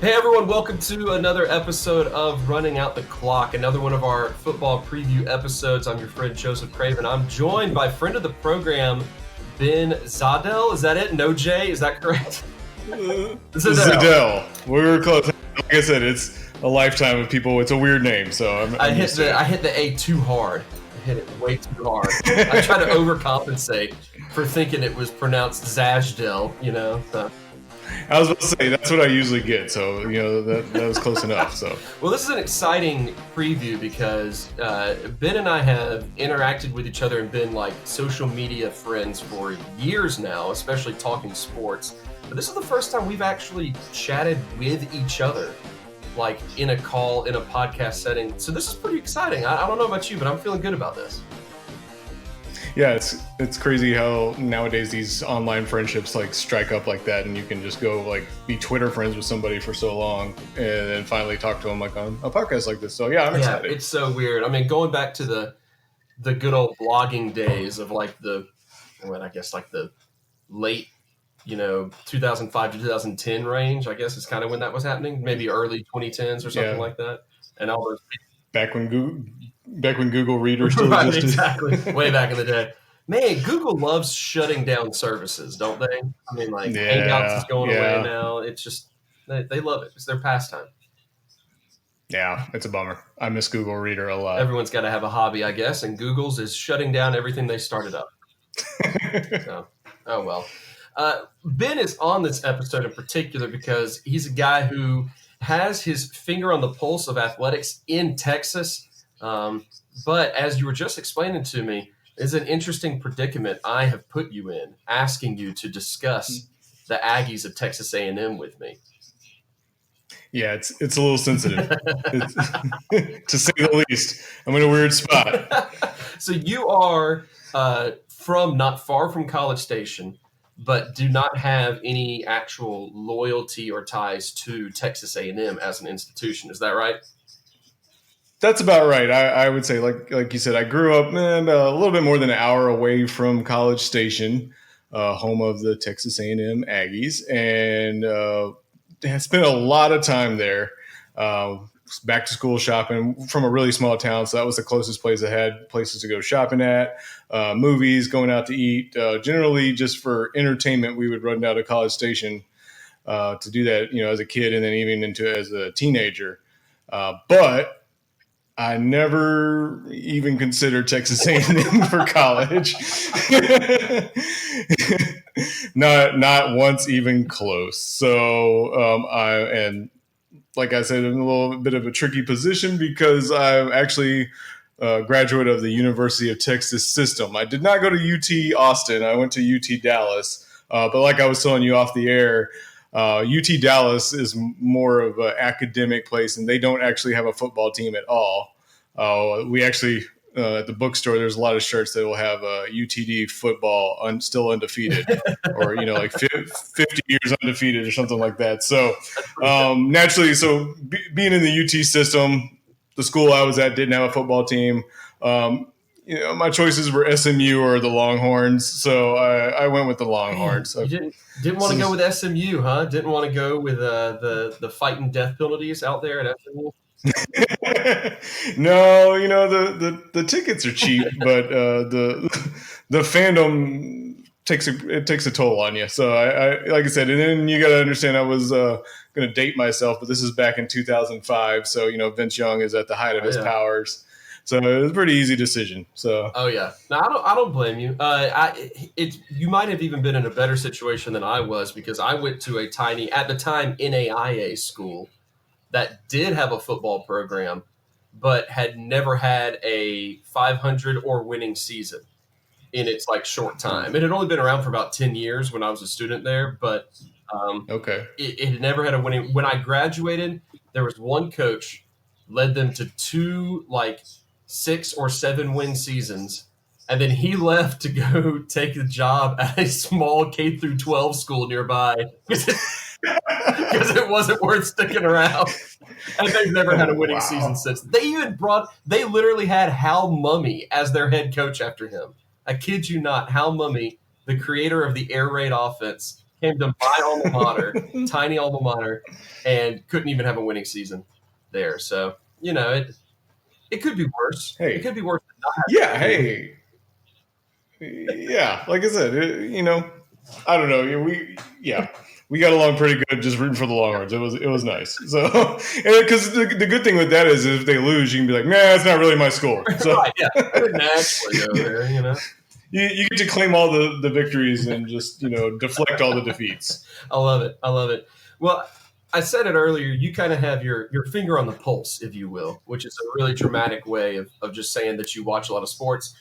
Hey everyone, welcome to another episode of Running Out the Clock, another one of our football preview episodes. I'm your friend Joseph Craven. I'm joined by friend of the program, Ben Zajdel. Is that it? No J, is that correct? Zajdel. We were close. Like I said, it's a lifetime of people. It's a weird name, so I hit the A too hard. I hit it way too hard. I try to overcompensate for thinking it was pronounced Zajdel, so. I was about to say that's what I usually get, so that was close enough. So well, this is an exciting preview because Ben and I have interacted with each other and been like social media friends for years now, especially talking sports. But this is the first time we've actually chatted with each other, like in a call, in a podcast setting. So this is pretty exciting. I don't know about you, but I'm feeling good about this. Yeah, it's crazy how nowadays these online friendships like strike up like that, and you can just go like be Twitter friends with somebody for so long, and then finally talk to them like on a podcast like this. So yeah, I'm excited. It's so weird. I mean, going back to the good old blogging days of like the late 2005 to 2010 range, I guess is kind of when that was happening. Maybe early 2010s or something like that. And all those back when Google Reader still existed. Exactly. Way back in the day. Man, Google loves shutting down services, don't they? I mean, like Hangouts is going away now. It's just, they love it. It's their pastime. Yeah, it's a bummer. I miss Google Reader a lot. Everyone's got to have a hobby, I guess, and Google's is shutting down everything they started up. So, oh well. Ben is on this episode in particular because he's a guy who has his finger on the pulse of athletics in Texas. But as you were just explaining to me, is an interesting predicament I have put you in, asking you to discuss the Aggies of Texas A&M with me. Yeah, it's a little sensitive, to say the least. I'm in a weird spot. So you are from not far from College Station, but do not have any actual loyalty or ties to Texas A&M as an institution. Is that right? That's about right. I would say, like you said, I grew up a little bit more than an hour away from College Station, home of the Texas A&M Aggies, and I spent a lot of time there. Back to school shopping from a really small town, so that was the closest place I had places to go shopping at, movies, going out to eat. Generally, just for entertainment, we would run down to College Station to do that, as a kid, and then even as a teenager. But I never even considered Texas A&M for college. not once even close. So like I said, in a little bit of a tricky position because I'm actually a graduate of the University of Texas system. I did not go to UT Austin. I went to UT Dallas. But like I was telling you off the air, UT Dallas is more of an academic place, and they don't actually have a football team at all. We actually, at the bookstore, there's a lot of shirts that will have UTD football still undefeated, or, like 50 years undefeated or something like that. So naturally, being in the UT system, the school I was at didn't have a football team. My choices were SMU or the Longhorns, so I went with the Longhorns. Man, you didn't want to go with SMU, huh? Didn't want to go with the fighting death penalties out there at SMU? No, the tickets are cheap, but the fandom takes a toll on you. So I like I said, and then you got to understand I was going to date myself, but this is back in 2005. So Vince Young is at the height of his powers. So it was a pretty easy decision. So yeah, no, I don't blame you. You might have even been in a better situation than I was because I went to a tiny, at the time, NAIA school that did have a football program, but had never had a 500 or winning season in its short time. It had only been around for about 10 years when I was a student there, but it had never had a winning. When I graduated, there was one coach led them to two 6 or 7 win seasons, and then he left to go take a job at a small K through 12 school nearby because it wasn't worth sticking around. And they've never had a winning season since. They literally had Hal Mummy as their head coach after him. I kid you not, Hal Mummy, the creator of the air raid offense, came to my alma mater, tiny alma mater, and couldn't even have a winning season there. So, it could be worse. Hey. It could be worse than not having Yeah, hey. Yeah, like I said, I don't know. We got along pretty good just rooting for the Longhorns. It was nice. So, because the good thing with that is if they lose, you can be like, nah, it's not really my school. So, right, yeah. I didn't actually go there, You get to claim all the victories and just, deflect all the defeats. I love it. Well, I said it earlier, you kind of have your finger on the pulse, if you will, which is a really dramatic way of just saying that you watch a lot of sports.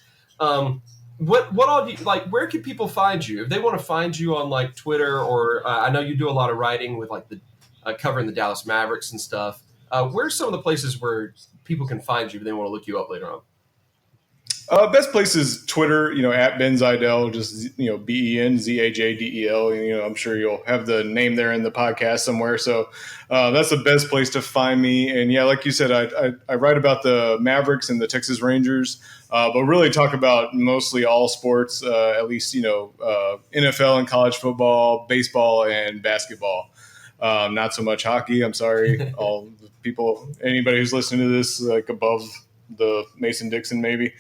What all do you like? Where can people find you if they want to find you on like Twitter or I know you do a lot of writing with like the covering the Dallas Mavericks and stuff. Where's some of the places where people can find you if they want to look you up later on? Best place is Twitter, at Ben Zajdel, just, BenZajdel. I'm sure you'll have the name there in the podcast somewhere. So that's the best place to find me. And yeah, like you said, I write about the Mavericks and the Texas Rangers, but really talk about mostly all sports, at least, NFL and college football, baseball and basketball. Not so much hockey. I'm sorry. All the people, anybody who's listening to this, like above the Mason-Dixon maybe.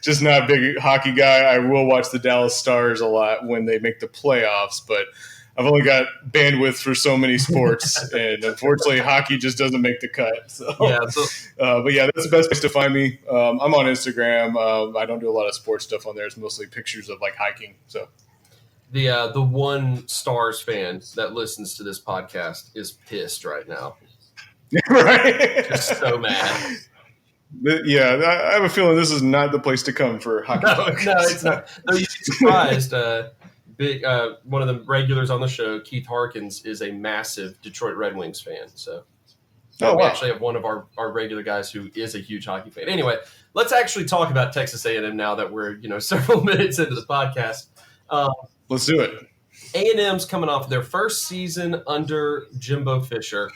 Just not a big hockey guy. I will watch the Dallas Stars a lot when they make the playoffs, but I've only got bandwidth for so many sports, and unfortunately hockey just doesn't make the cut. So, but yeah, that's the best place to find me. I'm on Instagram. I don't do a lot of sports stuff on there. It's mostly pictures of like hiking. So the one Stars fan that listens to this podcast is pissed right now. Right. Just so mad. Yeah, I have a feeling this is not the place to come for hockey. No, it's not. No, you'd be surprised. One of the regulars on the show, Keith Harkins, is a massive Detroit Red Wings fan. So we actually have one of our regular guys who is a huge hockey fan. Anyway, let's actually talk about Texas A&M now that we're several minutes into the podcast. Let's do it. A&M's coming off their first season under Jimbo Fisher.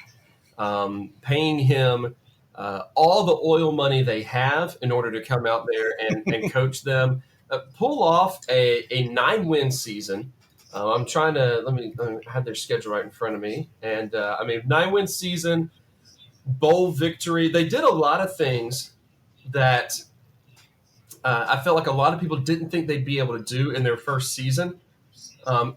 Paying him all the oil money they have in order to come out there and coach them, pull off a 9-win season. I'm trying to let me have their schedule right in front of me, and 9-win season, bowl victory. They did a lot of things that I felt like a lot of people didn't think they'd be able to do in their first season.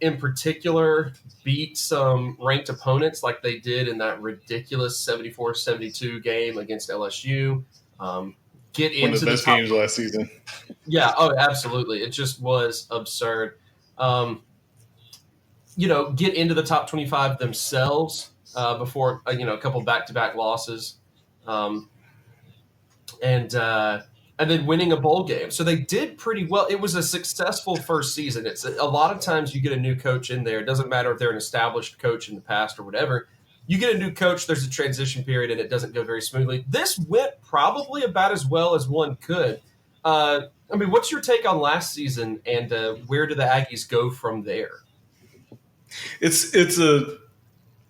In particular, beat some ranked opponents like they did in that ridiculous 74-72 game against LSU. Get into one of the best games last season. Yeah, absolutely. It just was absurd. Get into the top 25 themselves before a couple back-to-back losses, and then winning a bowl game. So they did pretty well. It was a successful first season. It's a lot of times you get a new coach in there. It doesn't matter if they're an established coach in the past or whatever. You get a new coach, there's a transition period, and it doesn't go very smoothly. This went probably about as well as one could. What's your take on last season, and where do the Aggies go from there? It's a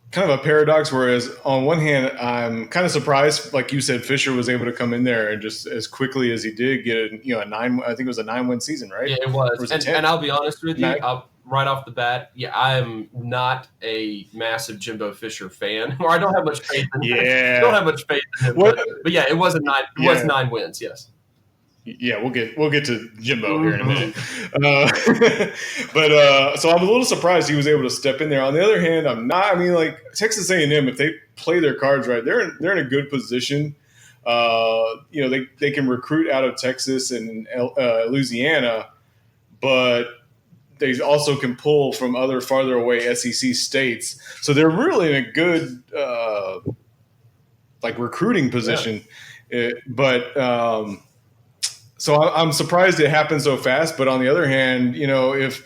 kind of a paradox, whereas on one hand, I'm kind of surprised, like you said, Fisher was able to come in there and just as quickly as he did get a 9-win season, right? Yeah, it was. And I'll be honest with you, right off the bat, I'm not a massive Jimbo Fisher fan, or I don't have much faith in him. I don't have much faith in him. But yeah, it was was 9 wins, yes. Yeah, we'll get to Jimbo here in a minute. So I'm a little surprised he was able to step in there. On the other hand, I'm not. Texas A&M, if they play their cards right, they're in a good position. They can recruit out of Texas and Louisiana, but they also can pull from other farther away SEC states. So they're really in a good recruiting position. Yeah. So I'm surprised it happened so fast. But on the other hand, if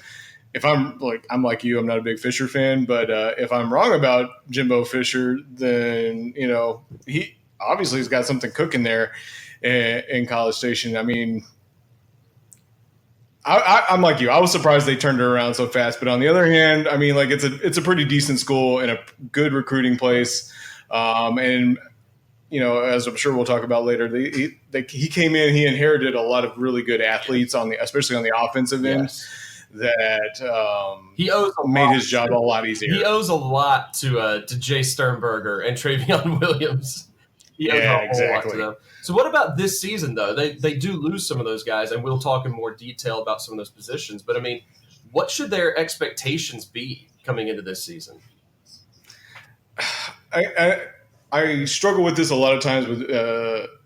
I'm like you, I'm not a big Fisher fan. But if I'm wrong about Jimbo Fisher, then he obviously has got something cooking there in College Station. I'm like you. I was surprised they turned it around so fast. But on the other hand, it's a pretty decent school and a good recruiting place. As I'm sure we'll talk about later, he came in, he inherited a lot of really good athletes especially on the offensive end. that he owes a made lot. his job a lot easier. He owes a lot to Jay Sternberger and Travion Williams. He owes a whole lot to them. So what about this season, though? They do lose some of those guys, and we'll talk in more detail about some of those positions. But, I mean, what should their expectations be coming into this season? I struggle with this a lot of times with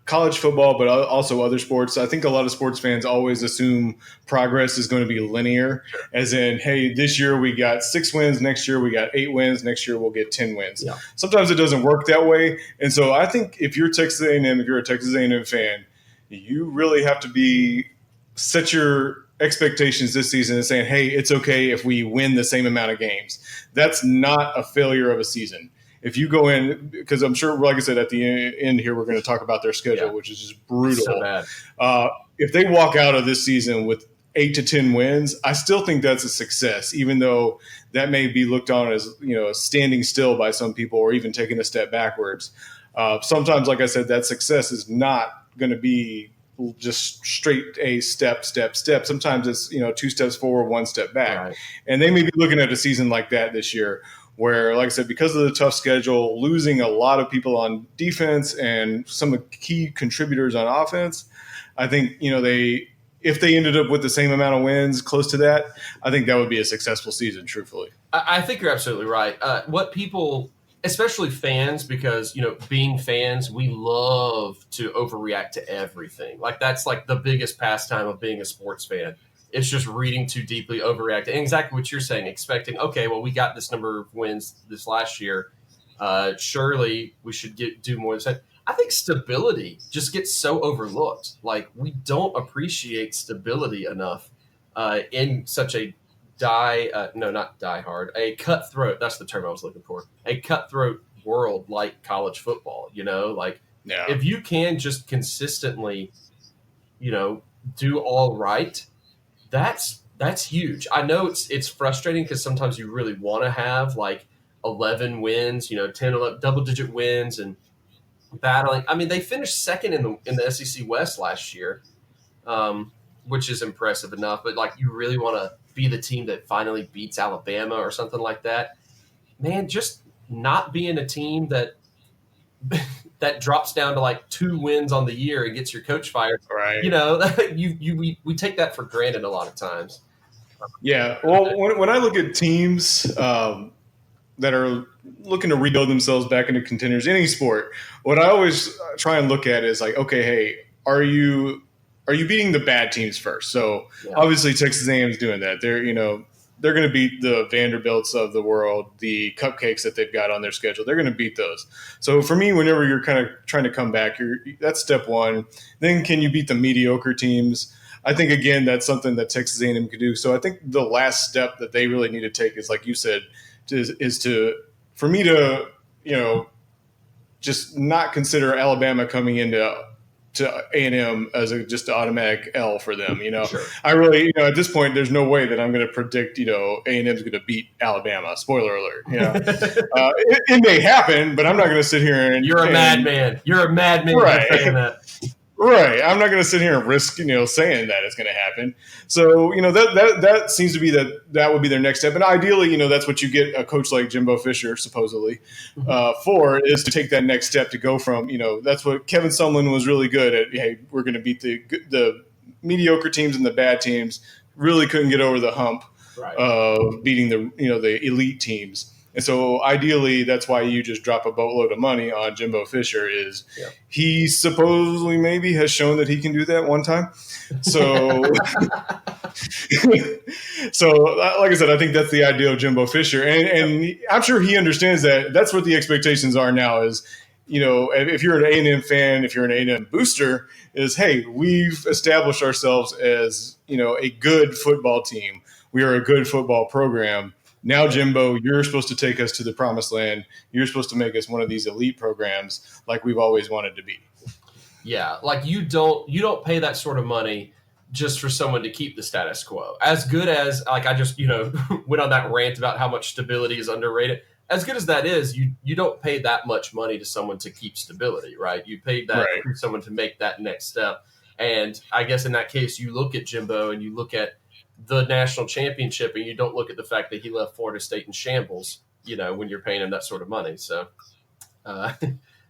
college football, but also other sports. I think a lot of sports fans always assume progress is going to be linear, as in, hey, this year we got 6 wins, next year we got 8 wins, next year we'll get 10 wins. Yeah. Sometimes it doesn't work that way, and so I think if you're Texas A&M, if you're a Texas A&M fan, you really have to set your expectations this season and saying, hey, it's okay if we win the same amount of games. That's not a failure of a season. If you go in, because I'm sure, like I said, at the end here, we're going to talk about their schedule, which is just brutal. So bad. If they walk out of this season with 8 to 10 wins, I still think that's a success, even though that may be looked on as, standing still by some people or even taking a step backwards. Sometimes, like I said, that success is not going to be just straight a step. Sometimes it's, 2 steps forward, 1 step back. Right. And they may be looking at a season like that this year, where, like I said, because of the tough schedule, losing a lot of people on defense and some of the key contributors on offense, I think, if they ended up with the same amount of wins, close to that, I think that would be a successful season, truthfully. I think you're absolutely right. What people, especially fans, because, being fans, we love to overreact to everything. Like, that's like the biggest pastime of being a sports fan. It's just reading too deeply, overreacting. And exactly what you're saying, expecting, okay, well, we got this number of wins this last year. Surely we should do more than that. I think stability just gets so overlooked. Like, we don't appreciate stability enough in such a a cutthroat. That's the term I was looking for. A cutthroat world like college football, if you can just consistently, do all right, that's huge. I know it's frustrating because sometimes you really want to have like 11 wins, 10, 11, double-digit wins and battling. I mean, they finished second in the SEC West last year, which is impressive enough. But like, you really want to be the team that finally beats Alabama or something like that. Man, just not being a team that drops down to like 2 wins on the year and gets your coach fired. Right. We take that for granted a lot of times. Yeah. Well, when I look at teams that are looking to rebuild themselves back into contenders, any sport, what I always try and look at is like, okay, hey, are you beating the bad teams first? So obviously Texas A&M is doing that. They're going to beat the Vanderbilts of the world, the cupcakes that they've got on their schedule. They're going to beat those. So for me, whenever you're kind of trying to come back, that's step one. Then can you beat the mediocre teams? I think, again, that's something that Texas A&M could do. So I think the last step that they really need to take is, like you said, for me to, just not consider Alabama coming into A&M as just an automatic L for them. Sure. I really, at this point, there's no way that I'm going to predict, A&M is going to beat Alabama. Spoiler alert. It may happen, but I'm not going to sit here and you're a madman. You're a madman right. for saying that. Right. I'm not going to sit here and risk, saying that it's going to happen. So, that seems to be that would be their next step. And ideally, that's what you get a coach like Jimbo Fisher, supposedly, for, is to take that next step to go from, that's what Kevin Sumlin was really good at. Hey, we're going to beat the mediocre teams and the bad teams. Really couldn't get over the hump of beating the elite teams. And so ideally, that's why you just drop a boatload of money on Jimbo Fisher is he supposedly maybe has shown that he can do that one time. So, like I said, I think that's the idea of Jimbo Fisher. And I'm sure he understands that that's what the expectations are now is, if you're an A&M fan, if you're an A&M booster, is, hey, we've established ourselves as, a good football team. We are a good football program. Now, Jimbo, you're supposed to take us to the promised land. You're supposed to make us one of these elite programs like we've always wanted to be. Yeah, like you don't pay that sort of money just for someone to keep the status quo. As good as, like I just, went on that rant about how much stability is underrated. As good as that is, you don't pay that much money to someone to keep stability, right? You paid that for someone to make that next step. And I guess in that case, you look at Jimbo and you look at the national championship, and you don't look at the fact that he left Florida State in shambles, when you're paying him that sort of money. So uh,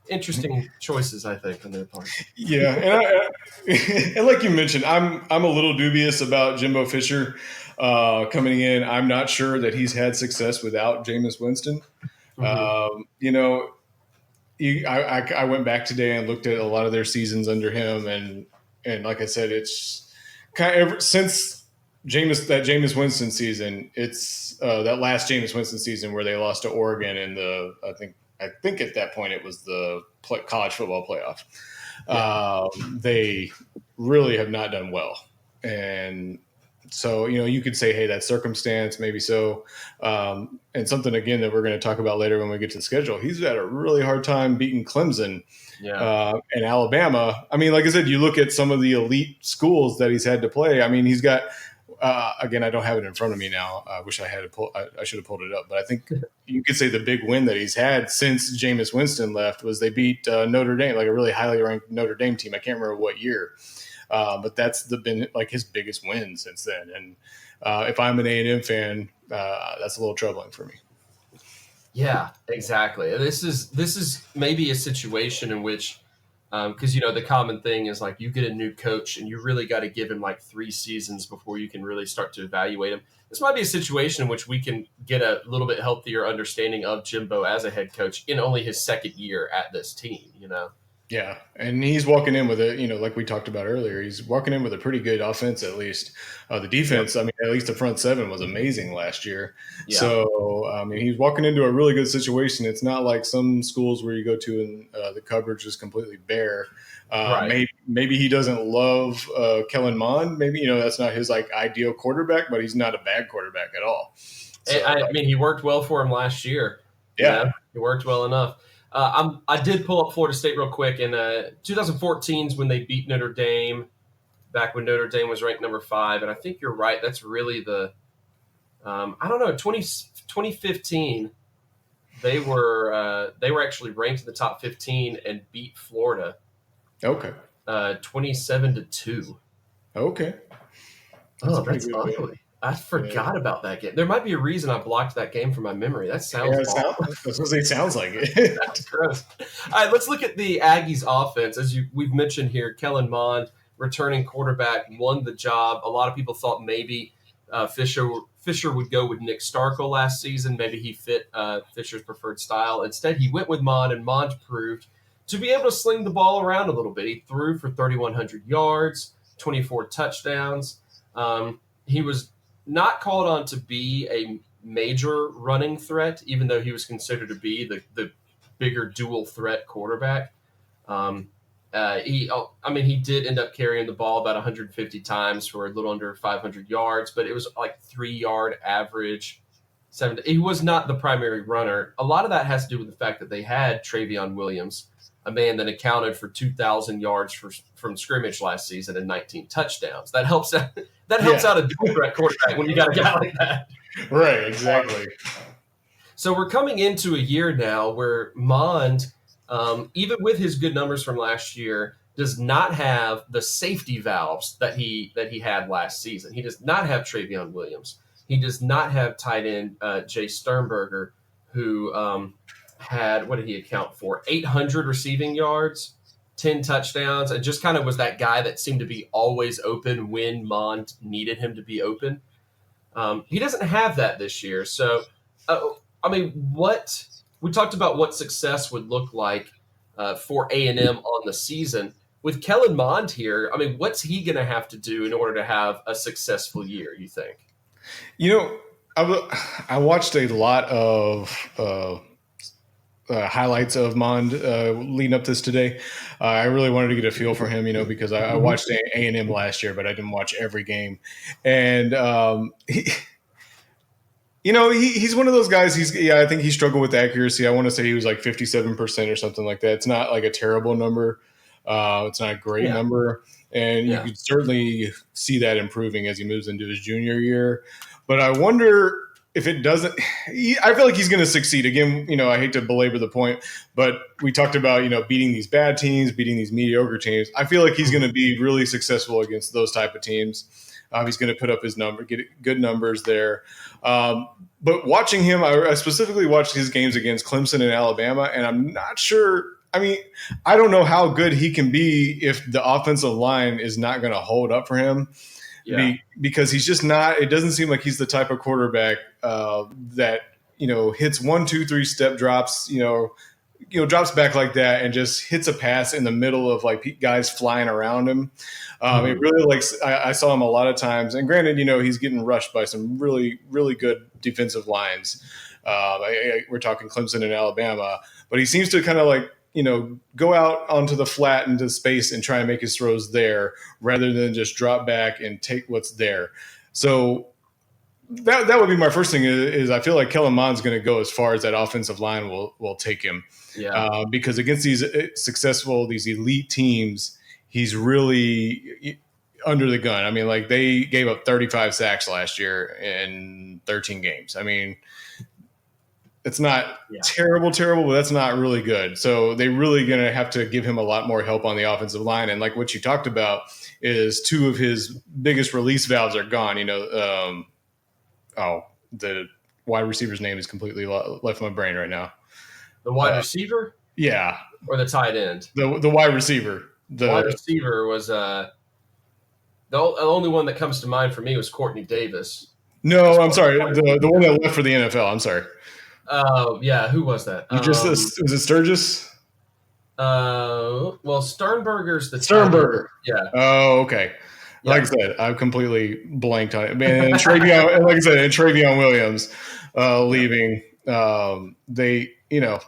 interesting choices, I think, on their part. Yeah, and like you mentioned, I'm a little dubious about Jimbo Fisher coming in. I'm not sure that he's had success without Jameis Winston. Mm-hmm. You know, I went back today and looked at a lot of their seasons under him, and like I said, it's kind of since Jameis Winston season. It's that last Jameis Winston season where they lost to Oregon in the I think at that point it was the college football playoff. Yeah. They really have not done well, and so you could say, hey, that's circumstance, maybe so, and something again that we're going to talk about later when we get to the schedule. He's had a really hard time beating Clemson and Alabama. I mean, like I said, you look at some of the elite schools that he's had to play. I mean, he's got again, I don't have it in front of me now. I wish I had it. I should have pulled it up, but I think you could say the big win that he's had since Jameis Winston left was they beat Notre Dame, like a really highly ranked Notre Dame team. I can't remember what year. But that's been like his biggest win since then. And if I'm an A&M fan, that's a little troubling for me. Yeah, exactly. This is maybe a situation in which, because the common thing is like you get a new coach and you really got to give him like 3 seasons before you can really start to evaluate him. This might be a situation in which we can get a little bit healthier understanding of Jimbo as a head coach in only his second year at this team. Yeah, and he's walking in with like we talked about earlier, he's walking in with a pretty good offense at least. The defense, I mean, at least the front seven was amazing last year. Yeah. So, I mean, he's walking into a really good situation. It's not like some schools where you go to and the coverage is completely bare. Right. Maybe he doesn't love Kellen Mond. Maybe, that's not his like ideal quarterback, but he's not a bad quarterback at all. So, I mean, he worked well for him last year. Yeah. He worked well enough. I did pull up Florida State real quick. In 2014 is when they beat Notre Dame, back when Notre Dame was ranked number 5. And I think you're right. That's really the I don't know, 2015, they were actually ranked in the top 15 and beat Florida. Okay. 27-2. Okay. That's ugly. I forgot about that game. There might be a reason I blocked that game from my memory. That sounds awful. It sounds like it. That's gross. All right, let's look at the Aggies offense. As we've mentioned here, Kellen Mond, returning quarterback, won the job. A lot of people thought maybe Fisher would go with Nick Starkel last season. Maybe he fit Fisher's preferred style. Instead, he went with Mond, and Mond proved to be able to sling the ball around a little bit. He threw for 3,100 yards, 24 touchdowns. He was not called on to be a major running threat, even though he was considered to be the bigger dual threat quarterback. He did end up carrying the ball about 150 times for a little under 500 yards, but it was like 3-yard average. He was not the primary runner. A lot of that has to do with the fact that they had Travion Williams, a man that accounted for 2,000 yards from scrimmage last season and 19 touchdowns. That helps out. That helps out a dual threat quarterback when you got a guy like that. Right, exactly. So we're coming into a year now where Mond, even with his good numbers from last year, does not have the safety valves that he had last season. He does not have Travion Williams. He does not have tight end Jay Sternberger, who had, what did he account for? 800 receiving yards, 10 touchdowns, and just kind of was that guy that seemed to be always open when Mond needed him to be open. He doesn't have that this year. So, we talked about what success would look like for A&M on the season. With Kellen Mond here, what's he going to have to do in order to have a successful year, you think? I watched a lot of highlights of Mond leading up this today. I really wanted to get a feel for him, because I watched A&M last year, but I didn't watch every game. And he's one of those guys. I think he struggled with accuracy. I want to say he was like 57% or something like that. It's not like a terrible number. It's not a great number. And you could certainly see that improving as he moves into his junior year. But I wonder if it doesn't, I feel like he's going to succeed. Again, I hate to belabor the point, but we talked about, beating these bad teams, beating these mediocre teams. I feel like he's going to be really successful against those type of teams. He's going to put up his number, get good numbers there. But watching him, I specifically watched his games against Clemson and Alabama, and I'm not sure. I mean, I don't know how good he can be if the offensive line is not going to hold up for him. Yeah. Because he's just not. It doesn't seem like he's the type of quarterback that hits 1, 2, 3 step drops. Drops back like that and just hits a pass in the middle of like guys flying around him. It really I saw him a lot of times. And granted, he's getting rushed by some really, really good defensive lines. We're talking Clemson and Alabama, but he seems to kind of go out onto the flat into space and try and make his throws there rather than just drop back and take what's there. So that would be my first thing is I feel like Kellen Mond's going to go as far as that offensive line will take him. Yeah. Because against these elite teams, he's really under the gun. I mean, they gave up 35 sacks last year in 13 games. I mean, it's not terrible, but that's not really good. So they're really going to have to give him a lot more help on the offensive line. And like what you talked about is 2 of his biggest release valves are gone. The wide receiver's name is completely left my brain right now. The wide receiver? Yeah. Or the tight end? The wide receiver. The wide receiver was the only one that comes to mind for me was Courtney Davis. No, I'm sorry. The one that left for the NFL. I'm sorry. Oh, yeah. Who was that? Was it Sturgis? Well, Sternberger's the Sternberger. Yeah. Oh, okay. Yeah. Like I said, I've completely blanked on it. And Travion Williams leaving.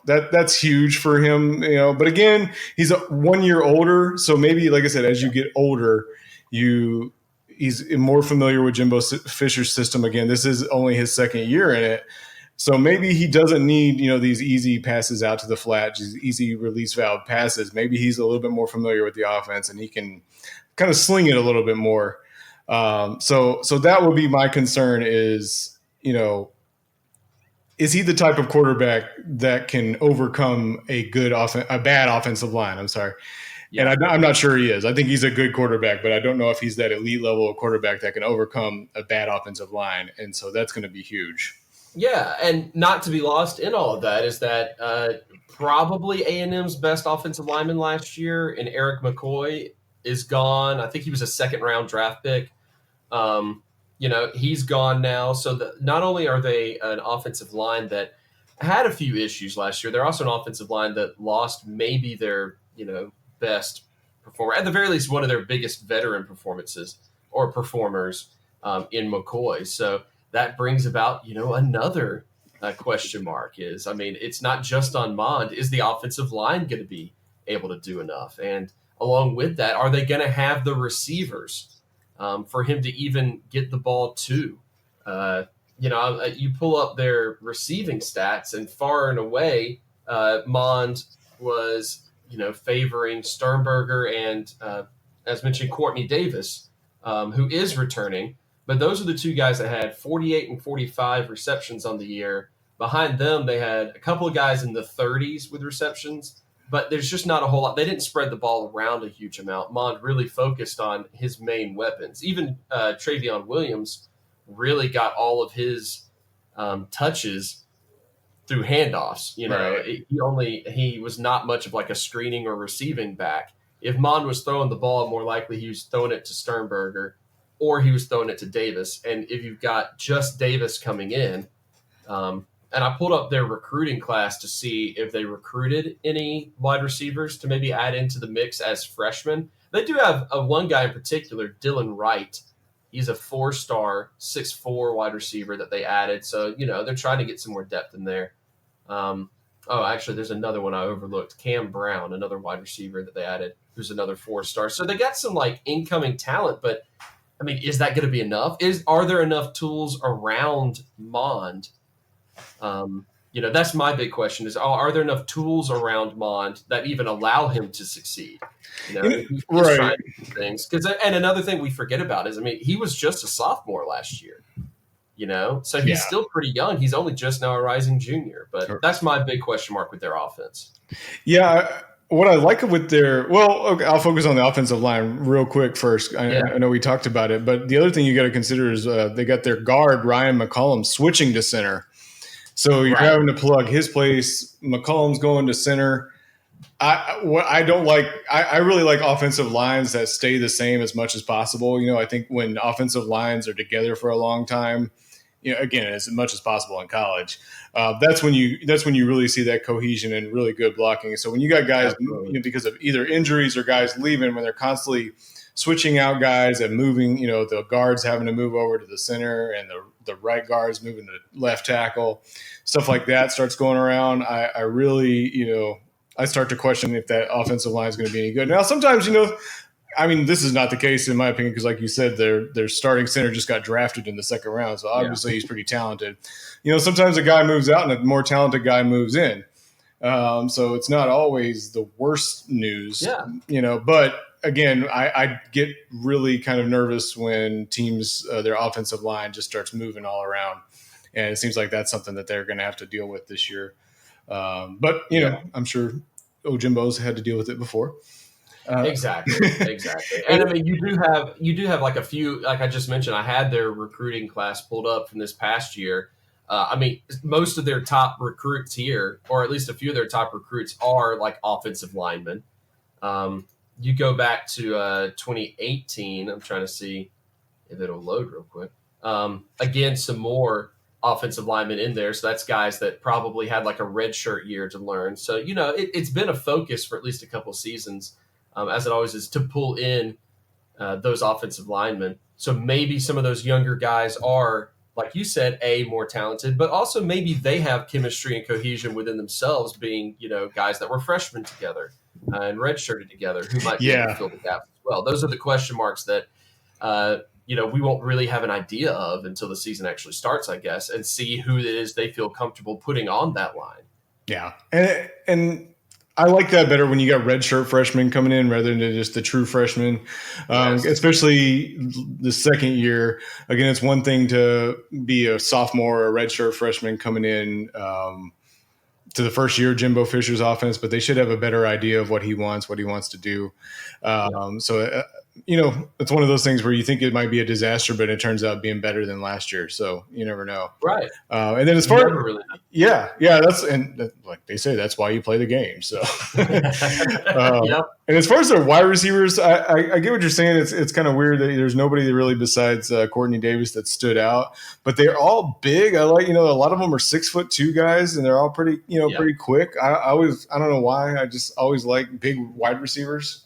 That's huge for him. But again, he's 1 year older, so maybe, like I said, as you get older, he's more familiar with Jimbo Fisher's system. Again, this is only his second year in it. So maybe he doesn't need, these easy passes out to the flat, just easy release valve passes. Maybe he's a little bit more familiar with the offense and he can kind of sling it a little bit more. So that would be my concern is, is he the type of quarterback that can overcome a bad offensive line? I'm sorry. Yeah. And I'm not sure he is. I think he's a good quarterback, but I don't know if he's that elite level of quarterback that can overcome a bad offensive line. And so that's going to be huge. Yeah, and not to be lost in all of that is that probably A&M's best offensive lineman last year, and Eric McCoy, is gone. I think he was a second-round draft pick. He's gone now. So not only are they an offensive line that had a few issues last year, they're also an offensive line that lost maybe their best performer, at the very least one of their biggest veteran performances or performers in McCoy. So that brings about, another question mark it's not just on Mond. Is the offensive line going to be able to do enough? And along with that, are they going to have the receivers for him to even get the ball to? You pull up their receiving stats, and far and away, Mond was, favoring Sternberger and, as mentioned, Courtney Davis, who is returning. But those are the 2 guys that had 48 and 45 receptions on the year. Behind them, they had a couple of guys in the 30s with receptions, but there's just not a whole lot. They didn't spread the ball around a huge amount. Mond really focused on his main weapons. Even Travion Williams really got all of his touches through handoffs. Right. He was not much of like a screening or receiving back. If Mond was throwing the ball, more likely he was throwing it to Sternberger, or he was throwing it to Davis. And if you've got just Davis coming in, and I pulled up their recruiting class to see if they recruited any wide receivers to maybe add into the mix as freshmen. They do have one guy in particular, Dylan Wright. He's a 4-star, 6'4" wide receiver that they added. So, they're trying to get some more depth in there. Actually, there's another one I overlooked. Cam Brown, another wide receiver that they added, who's another 4-star. So they got some incoming talent, but is that going to be enough? Are there enough tools around Mond? That's my big question is, are there enough tools around Mond that even allow him to succeed? He's right. Trying to do things. And another thing we forget about is, he was just a sophomore last year, so he's still pretty young. He's only just now a rising junior, but that's my big question mark with their offense. Yeah. what I like with okay, I'll focus on the offensive line real quick first. I know we talked about it, but the other thing you got to consider is they got their guard, Ryan McCollum, switching to center. So you're having to plug his place. McCollum's going to center. What I don't like, I really like offensive lines that stay the same as much as possible. I think when offensive lines are together for a long time, again, as much as possible in college, that's when you really see that cohesion and really good blocking. So when you got guys, because of either injuries or guys leaving, when they're constantly switching out guys and moving, the guards having to move over to the center and the right guards moving to left tackle, stuff like that starts going around. I really, I start to question if that offensive line is going to be any good. Now, sometimes, this is not the case in my opinion, because like you said, their starting center just got drafted in the second round. So obviously he's pretty talented. Sometimes a guy moves out and a more talented guy moves in. So it's not always the worst news, but again, I get really kind of nervous when teams, their offensive line just starts moving all around. And it seems like that's something that they're going to have to deal with this year. But I'm sure Jimbo's had to deal with it before. Exactly. And you do have like a few, like I just mentioned, I had their recruiting class pulled up from this past year. Most of their top recruits here, or at least a few of their top recruits, are like offensive linemen. You go back to 2018. I'm trying to see if it'll load real quick. Again, some more offensive linemen in there. So that's guys that probably had like a redshirt year to learn. So, it's been a focus for at least a couple seasons, as it always is, to pull in those offensive linemen. So maybe some of those younger guys are, like you said, more talented, but also maybe they have chemistry and cohesion within themselves, being, guys that were freshmen together and redshirted together who might be able to fill the gaps as well. Those are the question marks that, we won't really have an idea of until the season actually starts, I guess, and see who it is they feel comfortable putting on that line. Yeah. And I like that better when you got redshirt freshmen coming in rather than just the true freshmen, especially the second year. Again, it's one thing to be a sophomore or a redshirt freshman coming in to the first year of Jimbo Fisher's offense, but they should have a better idea of what he wants to do. So, it's one of those things where you think it might be a disaster, but it turns out being better than last year. So you never know. Right. And then as far as, like they say, that's why you play the game. So, And as far as their wide receivers, I get what you're saying. It's kind of weird that there's nobody that really besides Courtney Davis that stood out, but they're all big. I like, a lot of them are 6'2" guys, and they're all pretty, pretty quick. I don't know why. I just always like big wide receivers.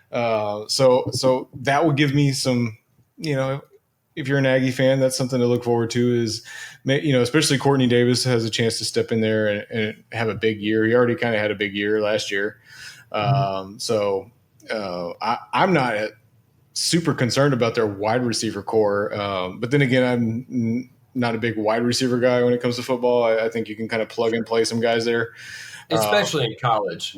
So that will give me some, if you're an Aggie fan, that's something to look forward to is, especially Courtney Davis has a chance to step in there and have a big year. He already kind of had a big year last year. I'm not super concerned about their wide receiver core. But then again, I'm not a big wide receiver guy when it comes to football. I think you can kind of plug and play some guys there. Especially in college,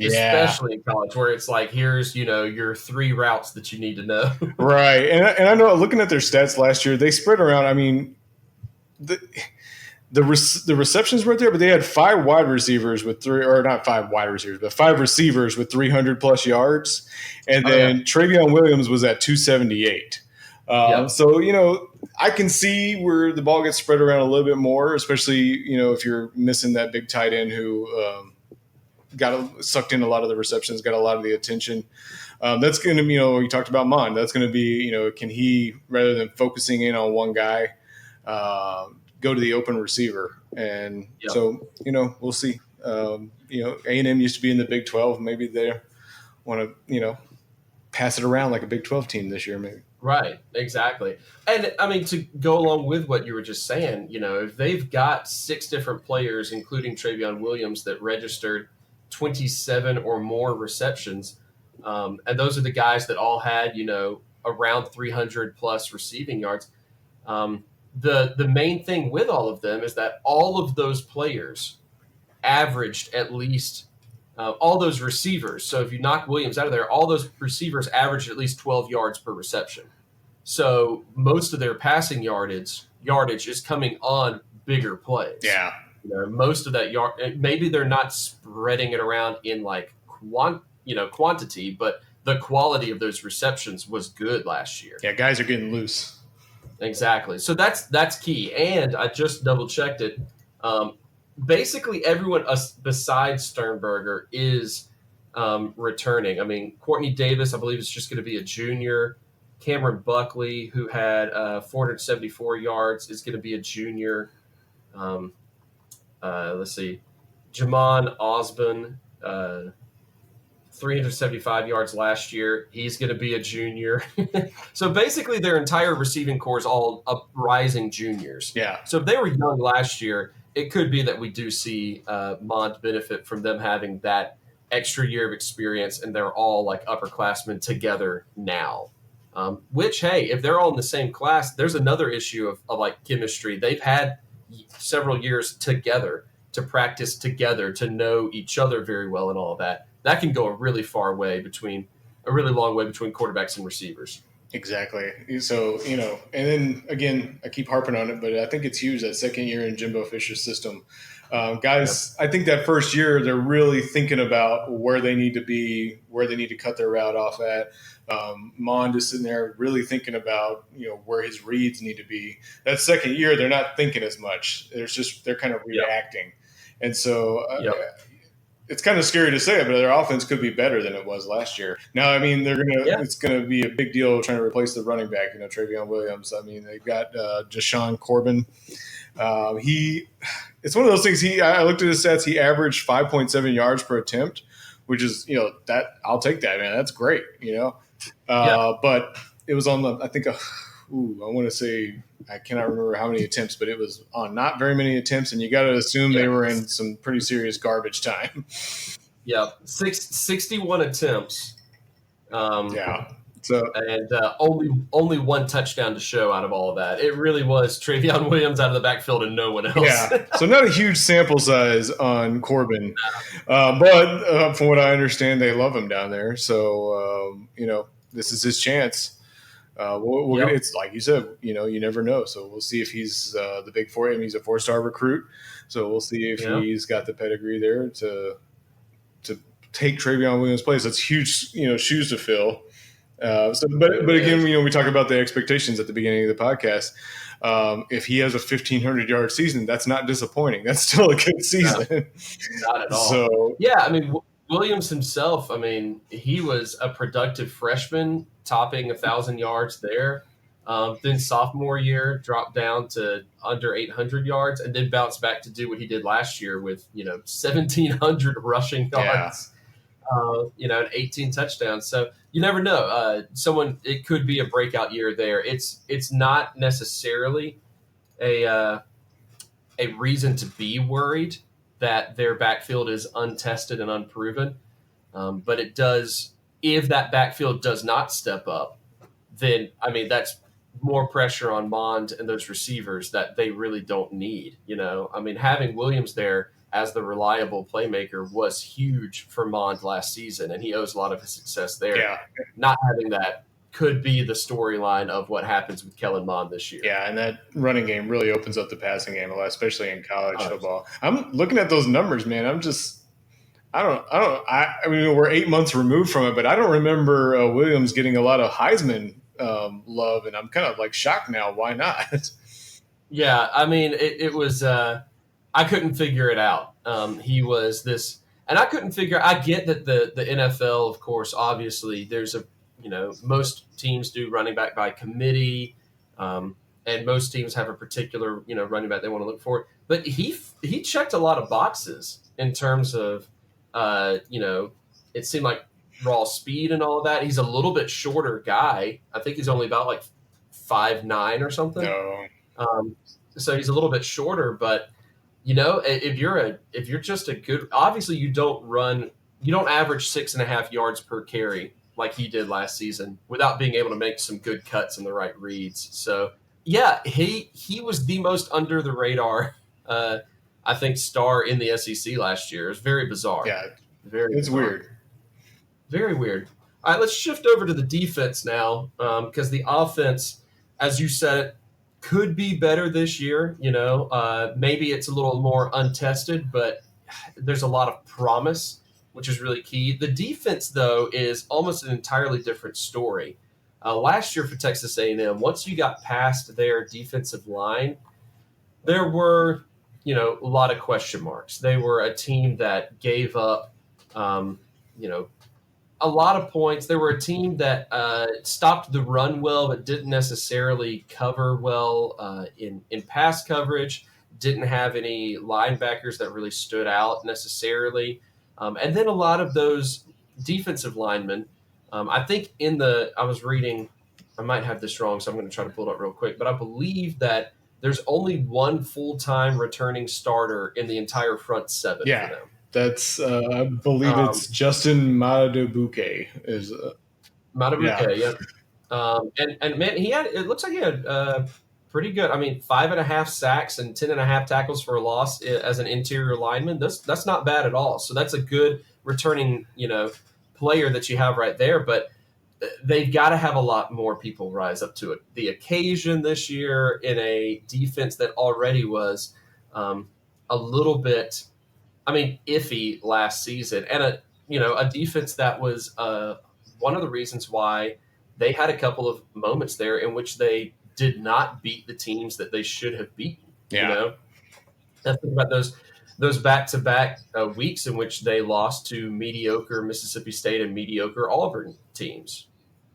where it's like, here's, your 3 routes that you need to know. Right. And I know, looking at their stats last year, they spread around. I mean, the receptions weren't there, but they had 5 wide receivers with 5 receivers with 300 plus yards. And then Travion Williams was at 278. So, I can see where the ball gets spread around a little bit more, especially, if you're missing that big tight end who, sucked in a lot of the receptions, got a lot of the attention. That's going to be, we talked about Mond. That's going to be, can he, rather than focusing in on one guy, go to the open receiver? And so, we'll see. A&M used to be in the Big 12. Maybe they want to, pass it around like a Big 12 team this year, maybe. Right, exactly. And to go along with what you were just saying, if they've got 6 different players, including Travion Williams, that registered 27 or more receptions, and those are the guys that all had, around 300 plus receiving yards. The main thing with all of them is that all of those players averaged at least all those receivers. So if you knock Williams out of there, all those receivers averaged at least 12 yards per reception. So most of their passing yardage is coming on bigger plays. Yeah. Most of that yard, maybe they're not spreading it around in like quantity, but the quality of those receptions was good last year. Yeah, guys are getting loose. Exactly. So that's key. And I just double checked it. Basically, everyone besides Sternberger is returning. I mean, Courtney Davis, I believe, is just going to be a junior. Cameron Buckley, who had 474 yards, is going to be a junior. Let's see. Jamon Osborne, 375 yards last year. He's going to be a junior. So basically their entire receiving core is all rising juniors. Yeah. So if they were young last year, it could be that we do see Mond benefit from them having that extra year of experience, and they're all like upperclassmen together now. Which, hey, if they're all in the same class, there's another issue of like chemistry. They've had several years together to practice together, to know each other very well and all of that. That can go a really long way between quarterbacks and receivers. Exactly. So, and then again, I keep harping on it, but I think it's huge that second year in Jimbo Fisher's system. Guys, yep. I think that first year they're really thinking about where they need to be, where they need to cut their route off at. Mond is sitting there really thinking about, where his reads need to be. That second year, they're not thinking as much. They're kind of reacting. Yep. And so it's kind of scary to say it, but their offense could be better than it was last year. Now, I mean, it's going to be a big deal trying to replace the running back, Travion Williams. I mean, they've got Jashawn Corbin. It's one of those things. I looked at his stats. He averaged 5.7 yards per attempt, which is, that I'll take that, man. That's great, But it was on I want to say, I cannot remember how many attempts, but it was on not very many attempts, and you got to assume they were in some pretty serious garbage time. Yeah, 61 attempts. So and only one touchdown to show out of all of that. It really was Travion Williams out of the backfield and no one else. Yeah, so not a huge sample size on Corbin, but from what I understand, they love him down there. So this is his chance. It's like you said, you never know. So we'll see if he's the big four. I mean, he's a 4-star recruit, so we'll see if he's got the pedigree there to take Travion Williams' place. That's huge, shoes to fill. But again, we talk about the expectations at the beginning of the podcast. If he has a 1,500-yard season, that's not disappointing. That's still a good season. No, not at all. So yeah, I mean, Williams himself, I mean, he was a productive freshman, topping 1,000 yards there. Then sophomore year, dropped down to under 800 yards, and then bounced back to do what he did last year with 1,700 rushing yards, and 18 touchdowns. So you never know. It could be a breakout year there. It's not necessarily a reason to be worried that their backfield is untested and unproven. But it does, if that backfield does not step up, then, I mean, that's more pressure on Mond and those receivers that they really don't need. I mean, having Williams there as the reliable playmaker was huge for Mond last season, and he owes a lot of his success there. Yeah. Not having that could be the storyline of what happens with Kellen Mond this year. Yeah, and that running game really opens up the passing game a lot, especially in college football. I'm looking at those numbers, man. I mean, we're 8 months removed from it, but I don't remember Williams getting a lot of Heisman love, and I'm kind of like shocked now. Why not? Yeah, I mean, it was I couldn't figure it out. He was this, and I couldn't figure. I get that the NFL, of course, obviously, there's most teams do running back by committee, and most teams have a particular running back they want to look for. But he checked a lot of boxes in terms of it seemed like raw speed and all of that. He's a little bit shorter guy. I think he's only about like 5'9" or something. No. So he's a little bit shorter, but if you're just a good, obviously you don't average 6.5 yards per carry like he did last season without being able to make some good cuts and the right reads. So yeah, he was the most under the radar, I think, star in the SEC last year. It was very bizarre. Yeah, it's bizarre. Weird. Very weird. All right, let's shift over to the defense now, because the offense, as you said, could be better this year. Maybe it's a little more untested, but there's a lot of promise which is really key. The defense, though, is almost an entirely different story. Last year for Texas A&M, once you got past their defensive line, there were, a lot of question marks. They were a team that gave up, you know, a lot of points. They were a team that stopped the run well, but didn't necessarily cover well in pass coverage. Didn't have any linebackers that really stood out necessarily, and then a lot of those defensive linemen. I think I was reading, I might have this wrong, so I'm going to try to pull it up real quick. But I believe that there's only one full-time returning starter in the entire front seven for them. That's I believe it's Justin Madabuke is Madabuke, yeah. And man, it looks like he had pretty good. I mean, 5.5 sacks and 10.5 tackles for a loss as an interior lineman. That's not bad at all. So that's a good returning, player that you have right there. But they've got to have a lot more people rise up to the occasion this year in a defense that already was a little bit, iffy last season, and a defense that was one of the reasons why they had a couple of moments there in which they did not beat the teams that they should have beaten. Yeah. I think about those back-to-back weeks in which they lost to mediocre Mississippi State and mediocre Auburn teams.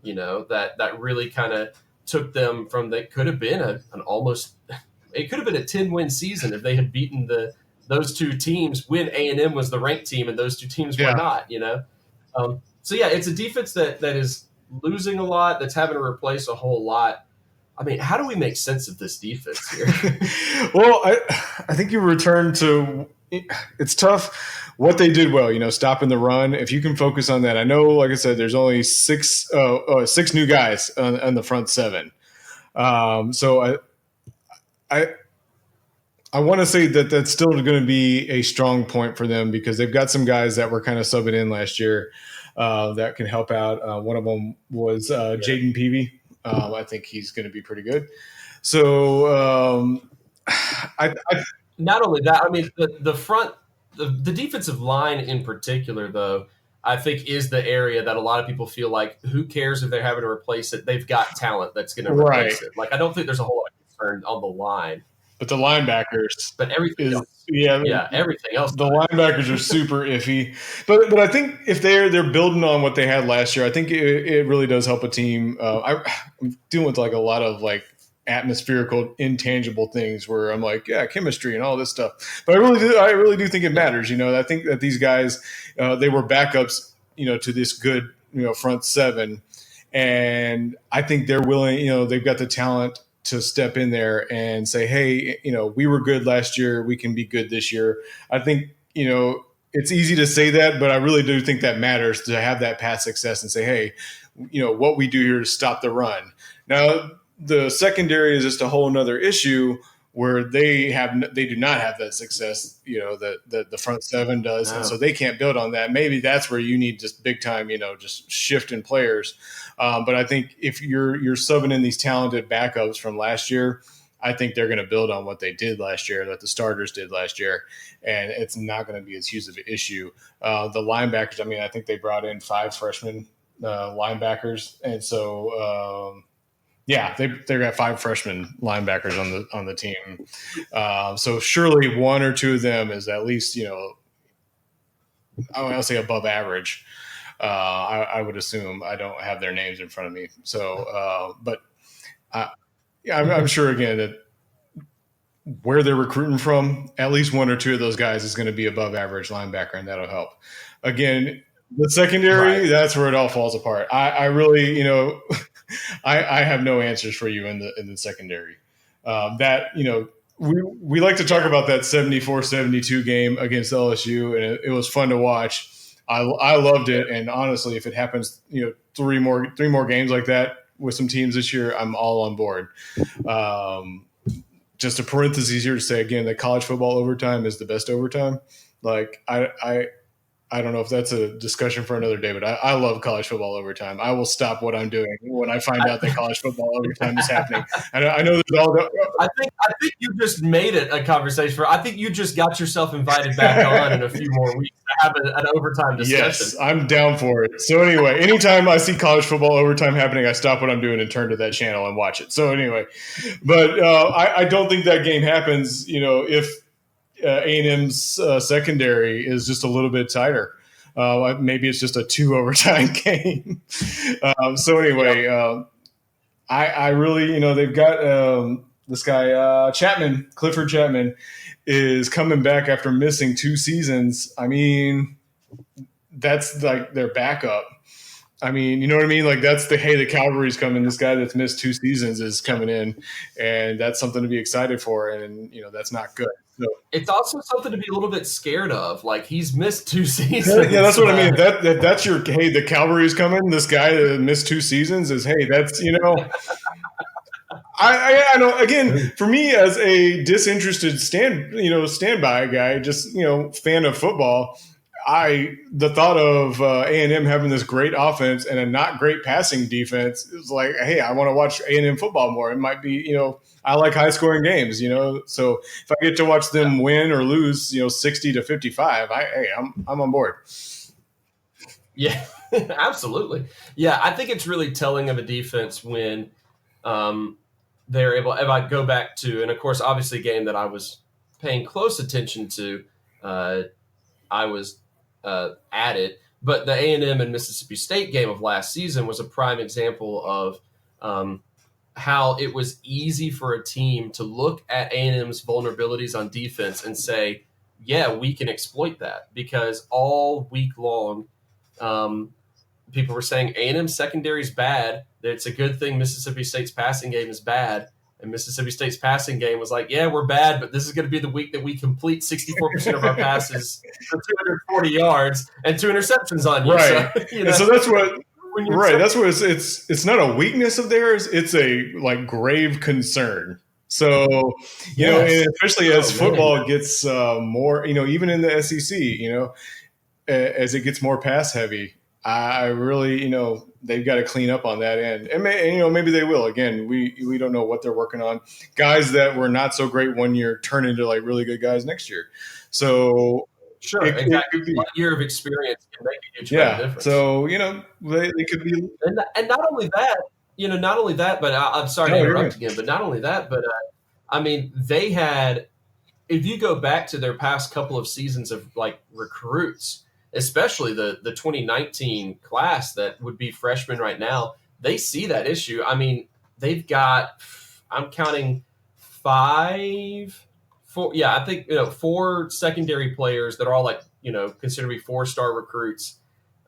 That really kind of took them from, that could have been it could have been a 10-win season if they had beaten those two teams when A&M was the ranked team and those two teams were not, So, it's a defense that is losing a lot, that's having to replace a whole lot. How do we make sense of this defense here? Well, I think you return to – it's tough what they did well, stopping the run. If you can focus on that. I know, like I said, there's only six new guys on the front seven. So I want to say that that's still going to be a strong point for them because they've got some guys that were kind of subbing in last year that can help out. One of them was Jaden Peavy. I think he's going to be pretty good. So not only that, the front, the defensive line in particular, though, I think is the area that a lot of people feel like, who cares if they're having to replace it? They've got talent that's going to replace it. Like, I don't think there's a whole lot of concern on the line. But the linebackers, everything else. Everything else. The linebackers are super iffy. But I think if they're building on what they had last year, I think it really does help a team. I'm dealing with like a lot of like atmospherical, intangible things where I'm like, chemistry and all this stuff. But I really do think it matters. I think that these guys, they were backups, to this good, front seven, and I think they're willing. They've got the talent to step in there and say, hey, we were good last year. We can be good this year. I think, it's easy to say that, but I really do think that matters to have that past success and say, hey, what we do here to stop the run. Now, the secondary is just a whole nother issue where they do not have that success, that the front seven does. No. And so they can't build on that. Maybe that's where you need just big time, just shift in players. But I think if you're subbing in these talented backups from last year, I think they're going to build on what they did last year, that the starters did last year, and it's not going to be as huge of an issue. The linebackers, I think they brought in 5 freshman linebackers, and so they've got 5 freshman linebackers on the team. So surely one or two of them is at least I want to say above average. I would assume. I don't have their names in front of me. So, but I'm sure again that where they're recruiting from, at least one or two of those guys is going to be above average linebacker, and that'll help. Again, the secondary, that's where it all falls apart. I really, I have no answers for you in the secondary. We like to talk about that 74-72 game against LSU, and it was fun to watch. I loved it, and honestly, if it happens, 3 more games like that with some teams this year, I'm all on board. Just a parenthesis here to say again that college football overtime is the best overtime. Like I I don't know if that's a discussion for another day, but I love college football overtime. I will stop what I'm doing when I find out that college football overtime is happening. I know there's all the. I think you just made it a conversation. I think you just got yourself invited back on in a few more weeks to have an overtime discussion. Yes, I'm down for it. So anyway, anytime I see college football overtime happening, I stop what I'm doing and turn to that channel and watch it. So anyway, but I don't think that game happens. If A&M's secondary is just a little bit tighter. Maybe it's just a 2 overtime game. So anyway, I really, they've got this guy Clifford Chapman is coming back after missing 2 seasons. I mean, that's like their backup. I mean, you know what I mean? Like the Calvary's coming. This guy that's missed 2 seasons is coming in, and that's something to be excited for. And that's not good. So, it's also something to be a little bit scared of. Like, he's missed 2 seasons. Yeah, that's what I mean. That's your the Calvary's coming. This guy that missed 2 seasons is that's I know. Again, for me as a disinterested standby guy, just fan of football. The thought of A&M having this great offense and a not great passing defense is like, hey, I want to watch A&M football more. It might be, I like high scoring games, so if I get to watch them win or lose, 60-55, I'm on board. Yeah, absolutely. Yeah, I think it's really telling of a defense when they're able. If I go back to, and of course, obviously, a game that I was paying close attention to, I was at it, but the A&M and Mississippi State game of last season was a prime example of how it was easy for a team to look at A&M's vulnerabilities on defense and say, yeah, we can exploit that, because all week long, people were saying A&M's secondary is bad. It's a good thing Mississippi State's passing game is bad. And Mississippi State's passing game was like, yeah, we're bad, but this is going to be the week that we complete 64% of our passes for 240 yards and 2 interceptions on you. Right. So, so that's what. Right. That's what it's not a weakness of theirs. It's a grave concern. So, and especially as football gets more, even in the SEC, as it gets more pass heavy, I really, they've got to clean up on that end, and maybe they will. Again, we don't know what they're working on. Guys that were not so great one year turn into really good guys next year. So sure, exactly. 1 year of experience can make a huge difference. So they could be, and not only that, but I'm sorry to interrupt again. But not only that, but I mean, they had. If you go back to their past couple of seasons of recruits, especially the 2019 class that would be freshmen right now, they see that issue. I mean, they've got, I'm counting 4 secondary players that are all considered to be 4-star recruits,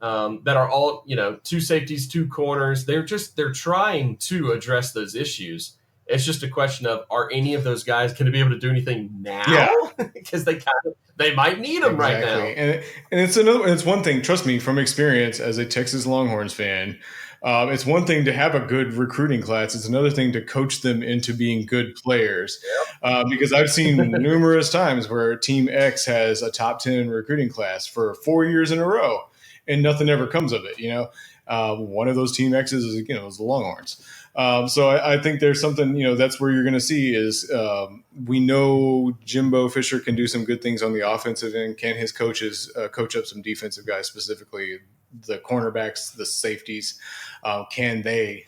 that are all, 2 safeties, 2 corners. They're trying to address those issues. It's just a question of, are any of those guys going to be able to do anything now? Because they might need them right now. And it's one thing, trust me, from experience as a Texas Longhorns fan, it's one thing to have a good recruiting class. It's another thing to coach them into being good players. Because I've seen numerous times where Team X has a top 10 recruiting class for 4 years in a row, and nothing ever comes of it. One of those Team X's is the Longhorns. So I think there's something, that's where you're going to see is we know Jimbo Fisher can do some good things on the offensive end. Can his coaches coach up some defensive guys, specifically the cornerbacks, the safeties? Can they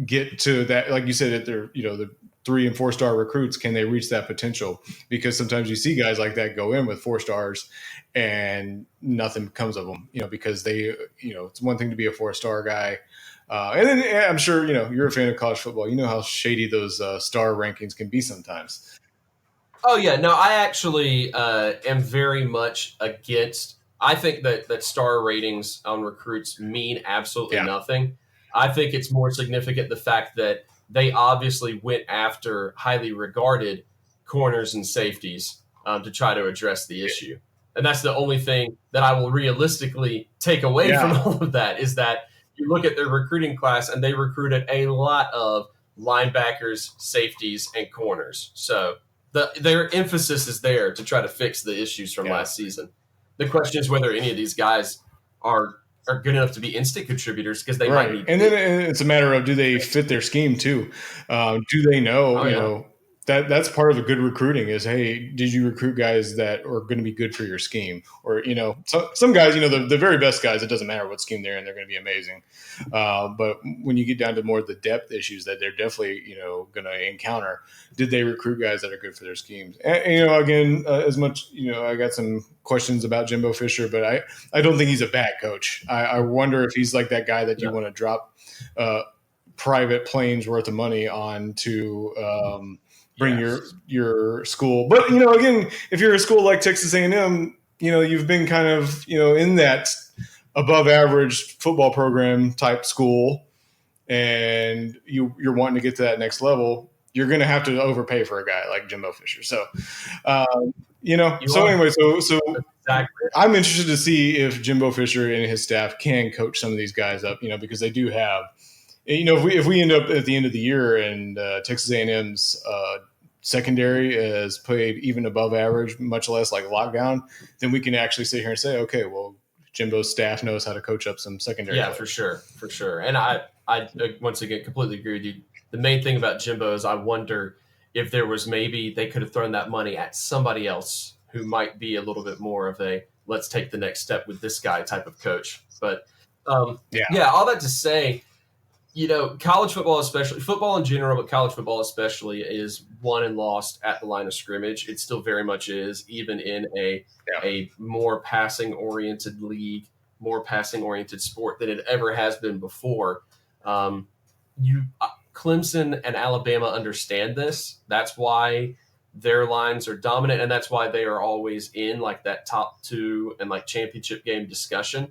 get to that? Like you said, they're, the 3- and 4-star recruits, can they reach that potential? Because sometimes you see guys like that go in with 4 stars and nothing comes of them, because they, it's one thing to be a 4-star guy. And then I'm sure, you're a fan of college football. You know how shady those star rankings can be sometimes. Oh, yeah. No, I actually am very much against. I think that star ratings on recruits mean absolutely nothing. I think it's more significant the fact that they obviously went after highly regarded corners and safeties to try to address the issue. And that's the only thing that I will realistically take away from all of that, is that you look at their recruiting class and they recruited a lot of linebackers, safeties, and corners. So their emphasis is there to try to fix the issues from last season. The question is whether any of these guys are good enough to be instant contributors, because they might Right. need And to then it's a matter of, do they fit their scheme too? Do they know, Oh, yeah. that's part of a good recruiting is, hey, did you recruit guys that are going to be good for your scheme? Or, some guys, the very best guys, it doesn't matter what scheme they're in, they're going to be amazing. But when you get down to more of the depth issues that they're definitely, going to encounter, did they recruit guys that are good for their schemes? And again, as much, I got some questions about Jimbo Fisher, but I don't think he's a bad coach. I wonder if he's like that guy that you want to drop private planes worth of money on to bring your school. But, again, if you're a school like Texas A&M, you've been kind of, in that above average football program type school, and you're wanting to get to that next level, you're going to have to overpay for a guy like Jimbo Fisher. So, anyway, so exactly. I'm interested to see if Jimbo Fisher and his staff can coach some of these guys up, because they do have, if we end up at the end of the year and Texas A&M's secondary is played even above average, much less like lockdown, then we can actually sit here and say, okay, well, Jimbo's staff knows how to coach up some secondary. Yeah, players. For sure. And I once again completely agree with you. The main thing about Jimbo is I wonder if there was, maybe they could have thrown that money at somebody else who might be a little bit more of a let's take the next step with this guy type of coach. But all that to say, college football, especially football in general, but college football especially, is won and lost at the line of scrimmage. It still very much is, even in a more passing oriented league, more passing oriented sport than it ever has been before. Clemson and Alabama understand this. That's why their lines are dominant, and that's why they are always in like that top two and like championship game discussion.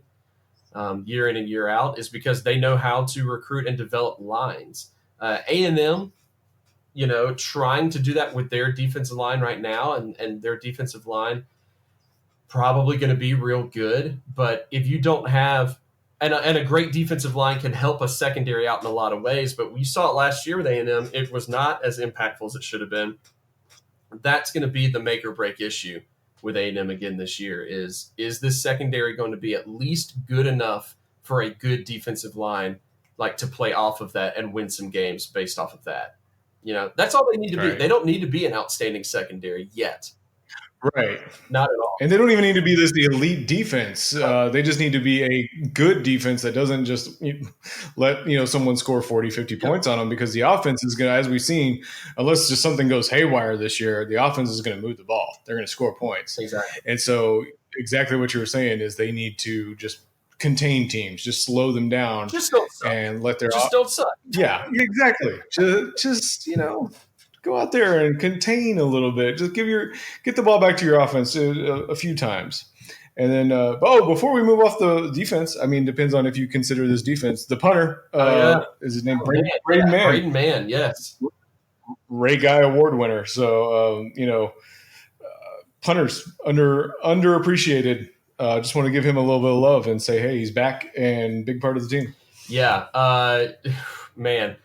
Year in and year out, is because they know how to recruit and develop lines. A&M, trying to do that with their defensive line right now, and their defensive line probably going to be real good. But if you don't have, and a great defensive line can help a secondary out in a lot of ways, but we saw it last year with A&M, it was not as impactful as it should have been. That's going to be the make or break issue with A&M again this year. Is this secondary going to be at least good enough for a good defensive line, like to play off of that and win some games based off of that? That's all they need to be. They don't need to be an outstanding secondary yet. Right. Not at all. And they don't even need to be this elite defense. They just need to be a good defense that doesn't just let someone score 40, 50 points on them, because the offense is going to, as we've seen, unless just something goes haywire this year, the offense is going to move the ball. They're going to score points. Exactly. And so exactly what you were saying is they need to just contain teams, just slow them down. Just don't suck. And let their don't suck. Yeah, exactly. Just go out there and contain a little bit. Just get the ball back to your offense a few times. And then, before we move off the defense, depends on if you consider this defense. The punter, is his name Braden Mann? Braden Mann, yes. Ray Guy Award winner. So, punters underappreciated. Just want to give him a little bit of love and say, hey, he's back and big part of the team. Yeah, man.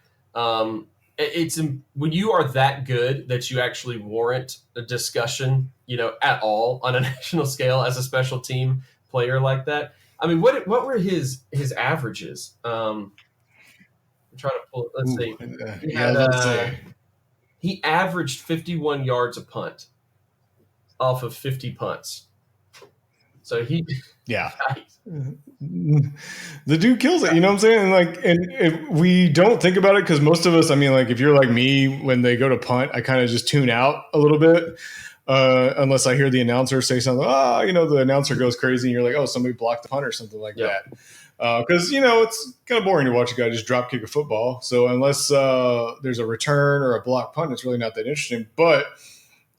It's when you are that good that you actually warrant a discussion, at all on a national scale as a special team player like that. What were his averages? I'm trying to pull. Let's see. He averaged 51 yards a punt off of 50 punts. So the dude kills it, you know what I'm saying? And if we don't think about it, because most of us, if you're like me, when they go to punt, I kind of just tune out a little bit, unless I hear the announcer say something. The announcer goes crazy, and you're like, oh, somebody blocked the punt or something like that. Because it's kind of boring to watch a guy just drop kick a football. So unless there's a return or a block punt, it's really not that interesting. But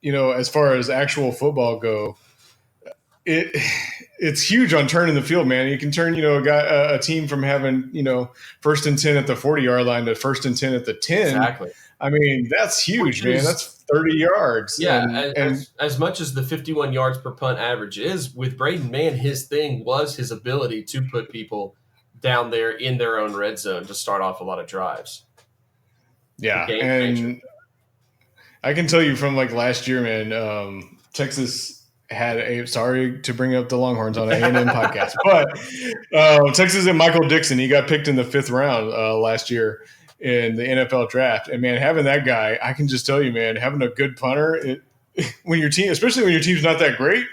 as far as actual football go, it's huge on turning the field, man. You can turn, a team from having, 1st and 10 at the 40-yard line to 1st and 10 at the 10. Exactly. That's huge, man. That's 30 yards. Yeah. As much as the 51 yards per punt average is, with Braden Mann, his thing was his ability to put people down there in their own red zone to start off a lot of drives. Yeah. And I can tell you from last year, man, Texas had a, sorry to bring up the Longhorns on an A&M podcast, but Texas and Michael Dixon, he got picked in the 5th round last year in the NFL draft. And man, having that guy, I can just tell you, man, having a good punter, when your team, especially when your team's not that great,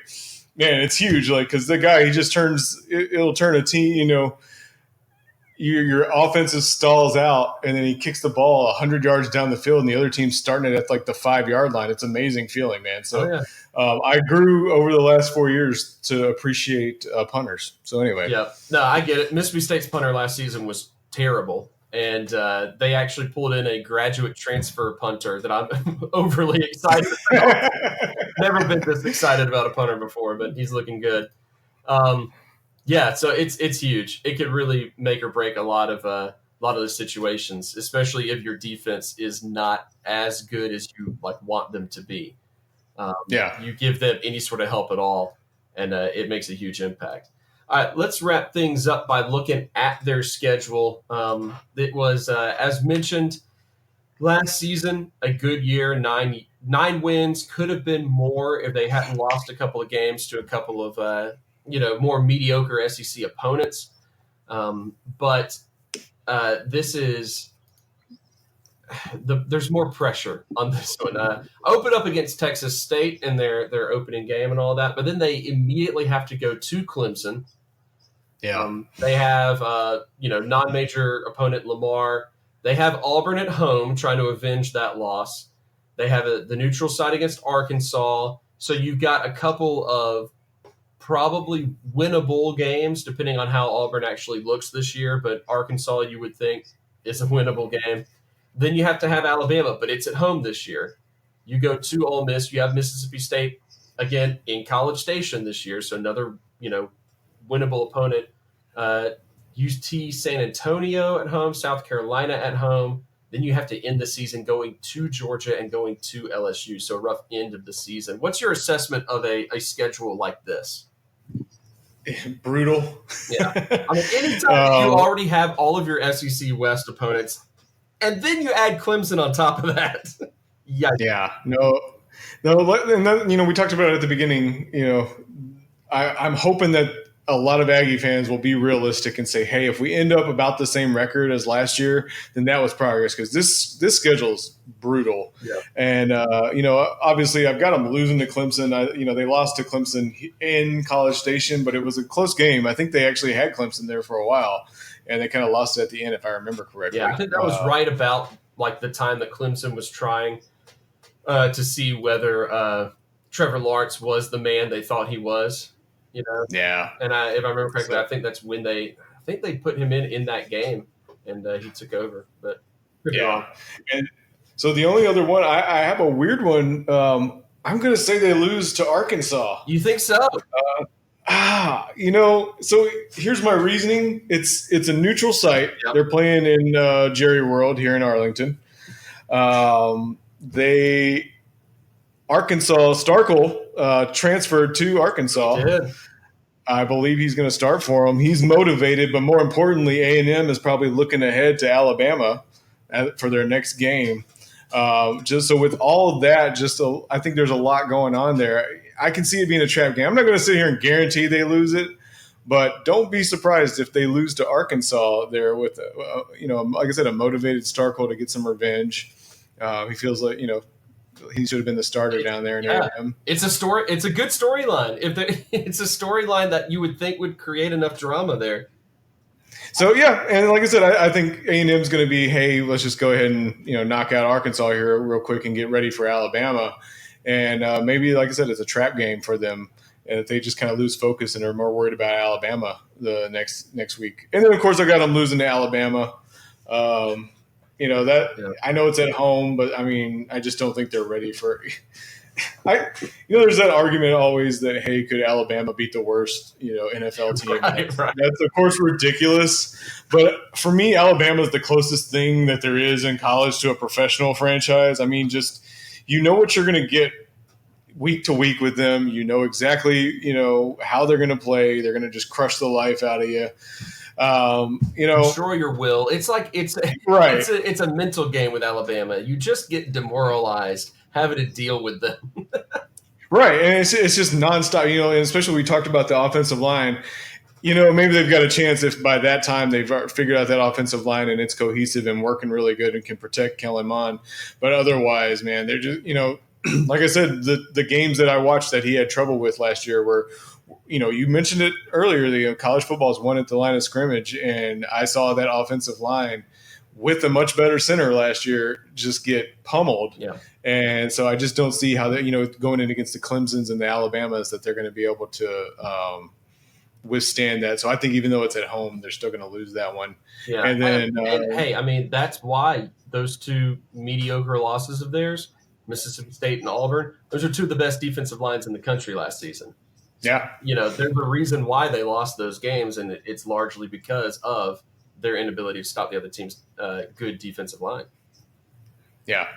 man, it's huge. Like, cause the guy, he just turns, it'll turn a team, you know, your offensive stalls out and then he kicks the ball 100 yards down the field and the other team's starting it at like the 5-yard line. It's an amazing feeling, man. So I grew over the last 4 years to appreciate punters. So anyway. Yeah, no, I get it. Mississippi State's punter last season was terrible. And they actually pulled in a graduate transfer punter that I'm overly excited about. Never been this excited about a punter before, but he's looking good. Yeah, so it's huge. It could really make or break a lot of the situations, especially if your defense is not as good as you like want them to be. You give them any sort of help at all, and it makes a huge impact. All right, let's wrap things up by looking at their schedule. It was, as mentioned, last season a good year. 9 wins, could have been more if they hadn't lost a couple of games to a couple of more mediocre SEC opponents. But this is there's more pressure on this one. Open up against Texas State in their opening game and all that, but then they immediately have to go to Clemson. Yeah. They have non-major opponent Lamar. They have Auburn at home trying to avenge that loss. They have the neutral side against Arkansas. So you've got a couple of probably winnable games, depending on how Auburn actually looks this year. But Arkansas, you would think, is a winnable game. Then you have to have Alabama, but it's at home this year. You go to Ole Miss. You have Mississippi State, again, in College Station this year. So another, winnable opponent. UT San Antonio at home, South Carolina at home. Then you have to end the season going to Georgia and going to LSU. So a rough end of the season. What's your assessment of a schedule like this? Brutal. Yeah. I mean, anytime you already have all of your SEC West opponents, and then you add Clemson on top of that. Yeah. No. And then, we talked about it at the beginning. I'm hoping that a lot of Aggie fans will be realistic and say, hey, if we end up about the same record as last year, then that was progress, because this schedule is brutal. Yeah. And, obviously I've got them losing to Clemson. They lost to Clemson in College Station, but it was a close game. I think they actually had Clemson there for a while, and they kind of lost it at the end, if I remember correctly. Yeah, I think that was right about like the time that Clemson was trying to see whether Trevor Lawrence was the man they thought he was. Yeah. And if I remember correctly, I think that's when they put him in that game, and he took over. But yeah. And so the only other one, I have a weird one. I'm going to say they lose to Arkansas. You think so? So here's my reasoning. It's a neutral site. Yep. They're playing in Jerry World here in Arlington. Arkansas, Starkle transferred to Arkansas. He did. I believe he's going to start for them. He's motivated, but more importantly, A&M is probably looking ahead to Alabama for their next game. Just so with all of that, I think there's a lot going on there. I can see it being a trap game. I'm not going to sit here and guarantee they lose it, but don't be surprised if they lose to Arkansas there with, like I said, a motivated Starkle to get some revenge. He feels like, he should have been the starter down there in A&M. It's a story. It's a good storyline. It's a storyline that you would think would create enough drama there. So yeah, and like I said, I think A&M is going to be, hey, let's just go ahead and knock out Arkansas here real quick and get ready for Alabama, and maybe, like I said, it's a trap game for them, and if they just kind of lose focus and are more worried about Alabama the next week, and then of course I got them losing to Alabama. I know it's at home, but I mean, I just don't think they're ready for. There's that argument always that, hey, could Alabama beat the worst, NFL team? Right. That's of course ridiculous. But for me, Alabama is the closest thing that there is in college to a professional franchise. I mean, just what you're going to get week to week with them. You know exactly, how they're going to play. They're going to just crush the life out of you. Destroy your will. It's like it's a mental game with Alabama. You just get demoralized having to deal with them. Right, and it's just nonstop. And especially we talked about the offensive line. Maybe they've got a chance if by that time they've figured out that offensive line and it's cohesive and working really good and can protect Kellen Mond. But otherwise, man, they're just, like I said, the games that I watched that he had trouble with last year were, you mentioned it earlier, the college football is won at the line of scrimmage. And I saw that offensive line with a much better center last year just get pummeled. Yeah. And so I just don't see how that, going in against the Clemsons and the Alabamas that they're going to be able to withstand that. So I think even though it's at home, they're still going to lose that one. Yeah. And then, hey, I mean, that's why those two mediocre losses of theirs, Mississippi State and Auburn, those are two of the best defensive lines in the country last season. Yeah. There's a reason why they lost those games, and it's largely because of their inability to stop the other team's good defensive line. Yeah.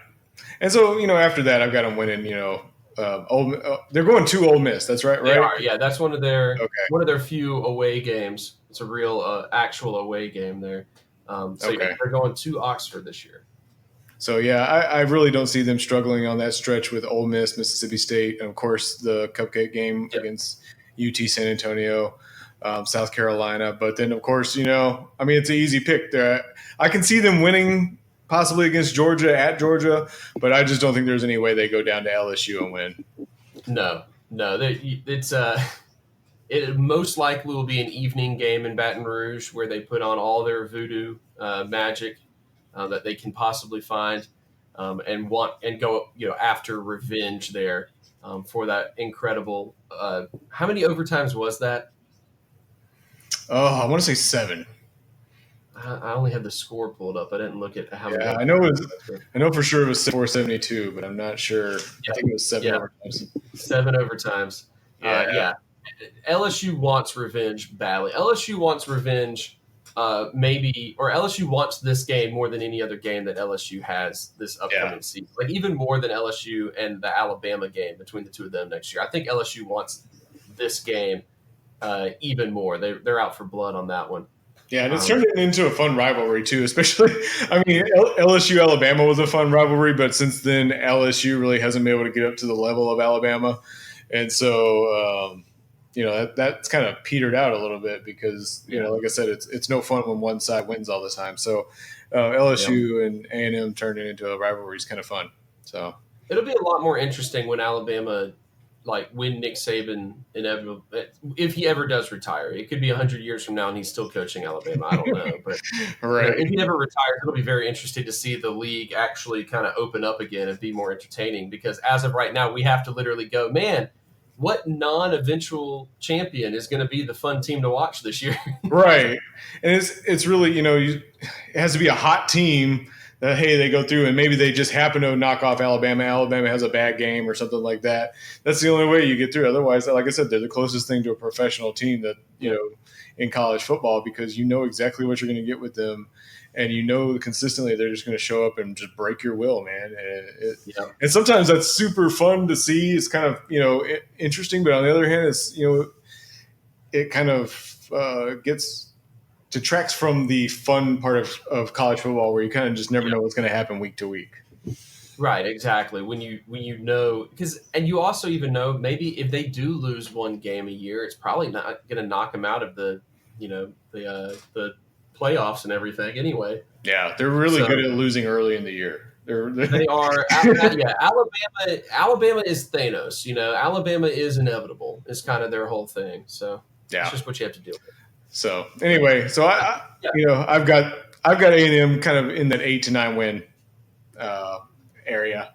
And so, after that, I've got them winning, they're going to Ole Miss. That's right, right? They are, yeah. That's one of their few away games. It's a real actual away game there. They're going to Oxford this year. So, yeah, I really don't see them struggling on that stretch with Ole Miss, Mississippi State, and, of course, the cupcake game against UT San Antonio, South Carolina. But then, of course, it's an easy pick there. I can see them winning possibly against Georgia at Georgia, but I just don't think there's any way they go down to LSU and win. No. It most likely will be an evening game in Baton Rouge where they put on all their voodoo magic that they can possibly find and go after revenge there for that incredible. How many overtimes was that? Oh, I want to say 7. I only had the score pulled up. I didn't look at how many. I know for sure it was 472, but I'm not sure. I think it was 7 overtimes. 7 overtimes. LSU wants revenge badly. LSU wants revenge, or LSU wants this game more than any other game that LSU has this upcoming season. Like even more than LSU and the Alabama game between the two of them next year. I think LSU wants this game even more. They're out for blood on that one. Yeah, and it's turned into a fun rivalry too, especially, LSU Alabama was a fun rivalry, but since then LSU really hasn't been able to get up to the level of Alabama. And so, that's kind of petered out a little bit because, like I said, it's no fun when one side wins all the time. So LSU and A&M turned it into a rivalry is kind of fun. So it'll be a lot more interesting when Alabama when Nick Saban inevitably, if he ever does retire. It could be 100 years from now and he's still coaching Alabama. I don't know. But right. If he ever retires, it'll be very interesting to see the league actually kind of open up again and be more entertaining because as of right now, we have to literally go, man, what non-eventual champion is going to be the fun team to watch this year? Right. And it's really, it has to be a hot team that, hey, they go through and maybe they just happen to knock off Alabama. Alabama has a bad game or something like that. That's the only way you get through. Otherwise, like I said, they're the closest thing to a professional team that, in college football because you know exactly what you're going to get with them. And consistently they're just going to show up and just break your will, man. And sometimes that's super fun to see. It's kind of, interesting. But on the other hand, it's, it kind of detracts from the fun part of college football where you kind of just never know what's going to happen week to week. Right, exactly. When you know, and you also even know maybe if they do lose one game a year, it's probably not going to knock them out of the playoffs and everything anyway. Yeah, they're really good at losing early in the year. They are. Alabama is Thanos. Alabama is inevitable. It's kind of their whole thing. So it's just what you have to deal with. So anyway, I've got A&M kind of in that 8 to 9 win area.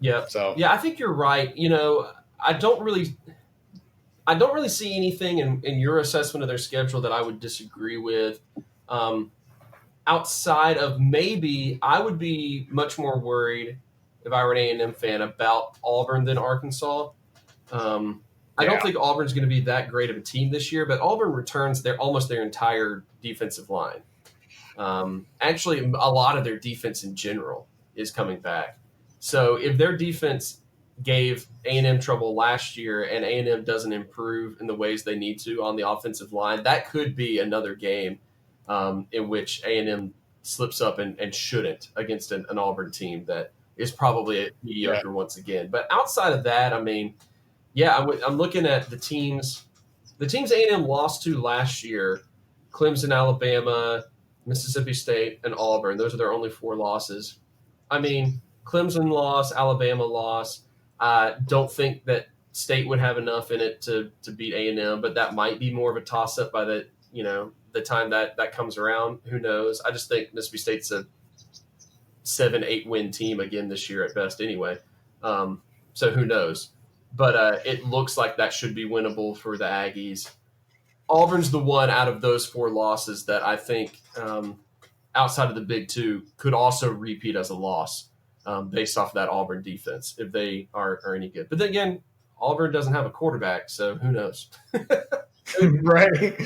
Yeah. So I think you're right. I don't really see anything in your assessment of their schedule that I would disagree with. Outside of maybe I would be much more worried if I were an A&M fan about Auburn than Arkansas. I don't think Auburn's going to be that great of a team this year, but Auburn returns almost their entire defensive line. Actually, a lot of their defense in general is coming back. So if their defense gave A&M trouble last year and A&M doesn't improve in the ways they need to on the offensive line, that could be another game in which A&M slips up and shouldn't against an Auburn team that is probably mediocre once again. But outside of that, Yeah, I'm looking at the teams. The teams A&M lost to last year: Clemson, Alabama, Mississippi State, and Auburn. Those are their only 4 losses. I mean, Clemson lost, Alabama lost. I don't think that State would have enough in it to beat A&M, but that might be more of a toss up by the time that comes around. Who knows? I just think Mississippi State's a 7-8 win team again this year at best anyway. So who knows? But it looks like that should be winnable for the Aggies. Auburn's the one out of those 4 losses that I think, outside of the big 2, could also repeat as a loss, based off of that Auburn defense if they are any good. But then again, Auburn doesn't have a quarterback, so who knows? Right.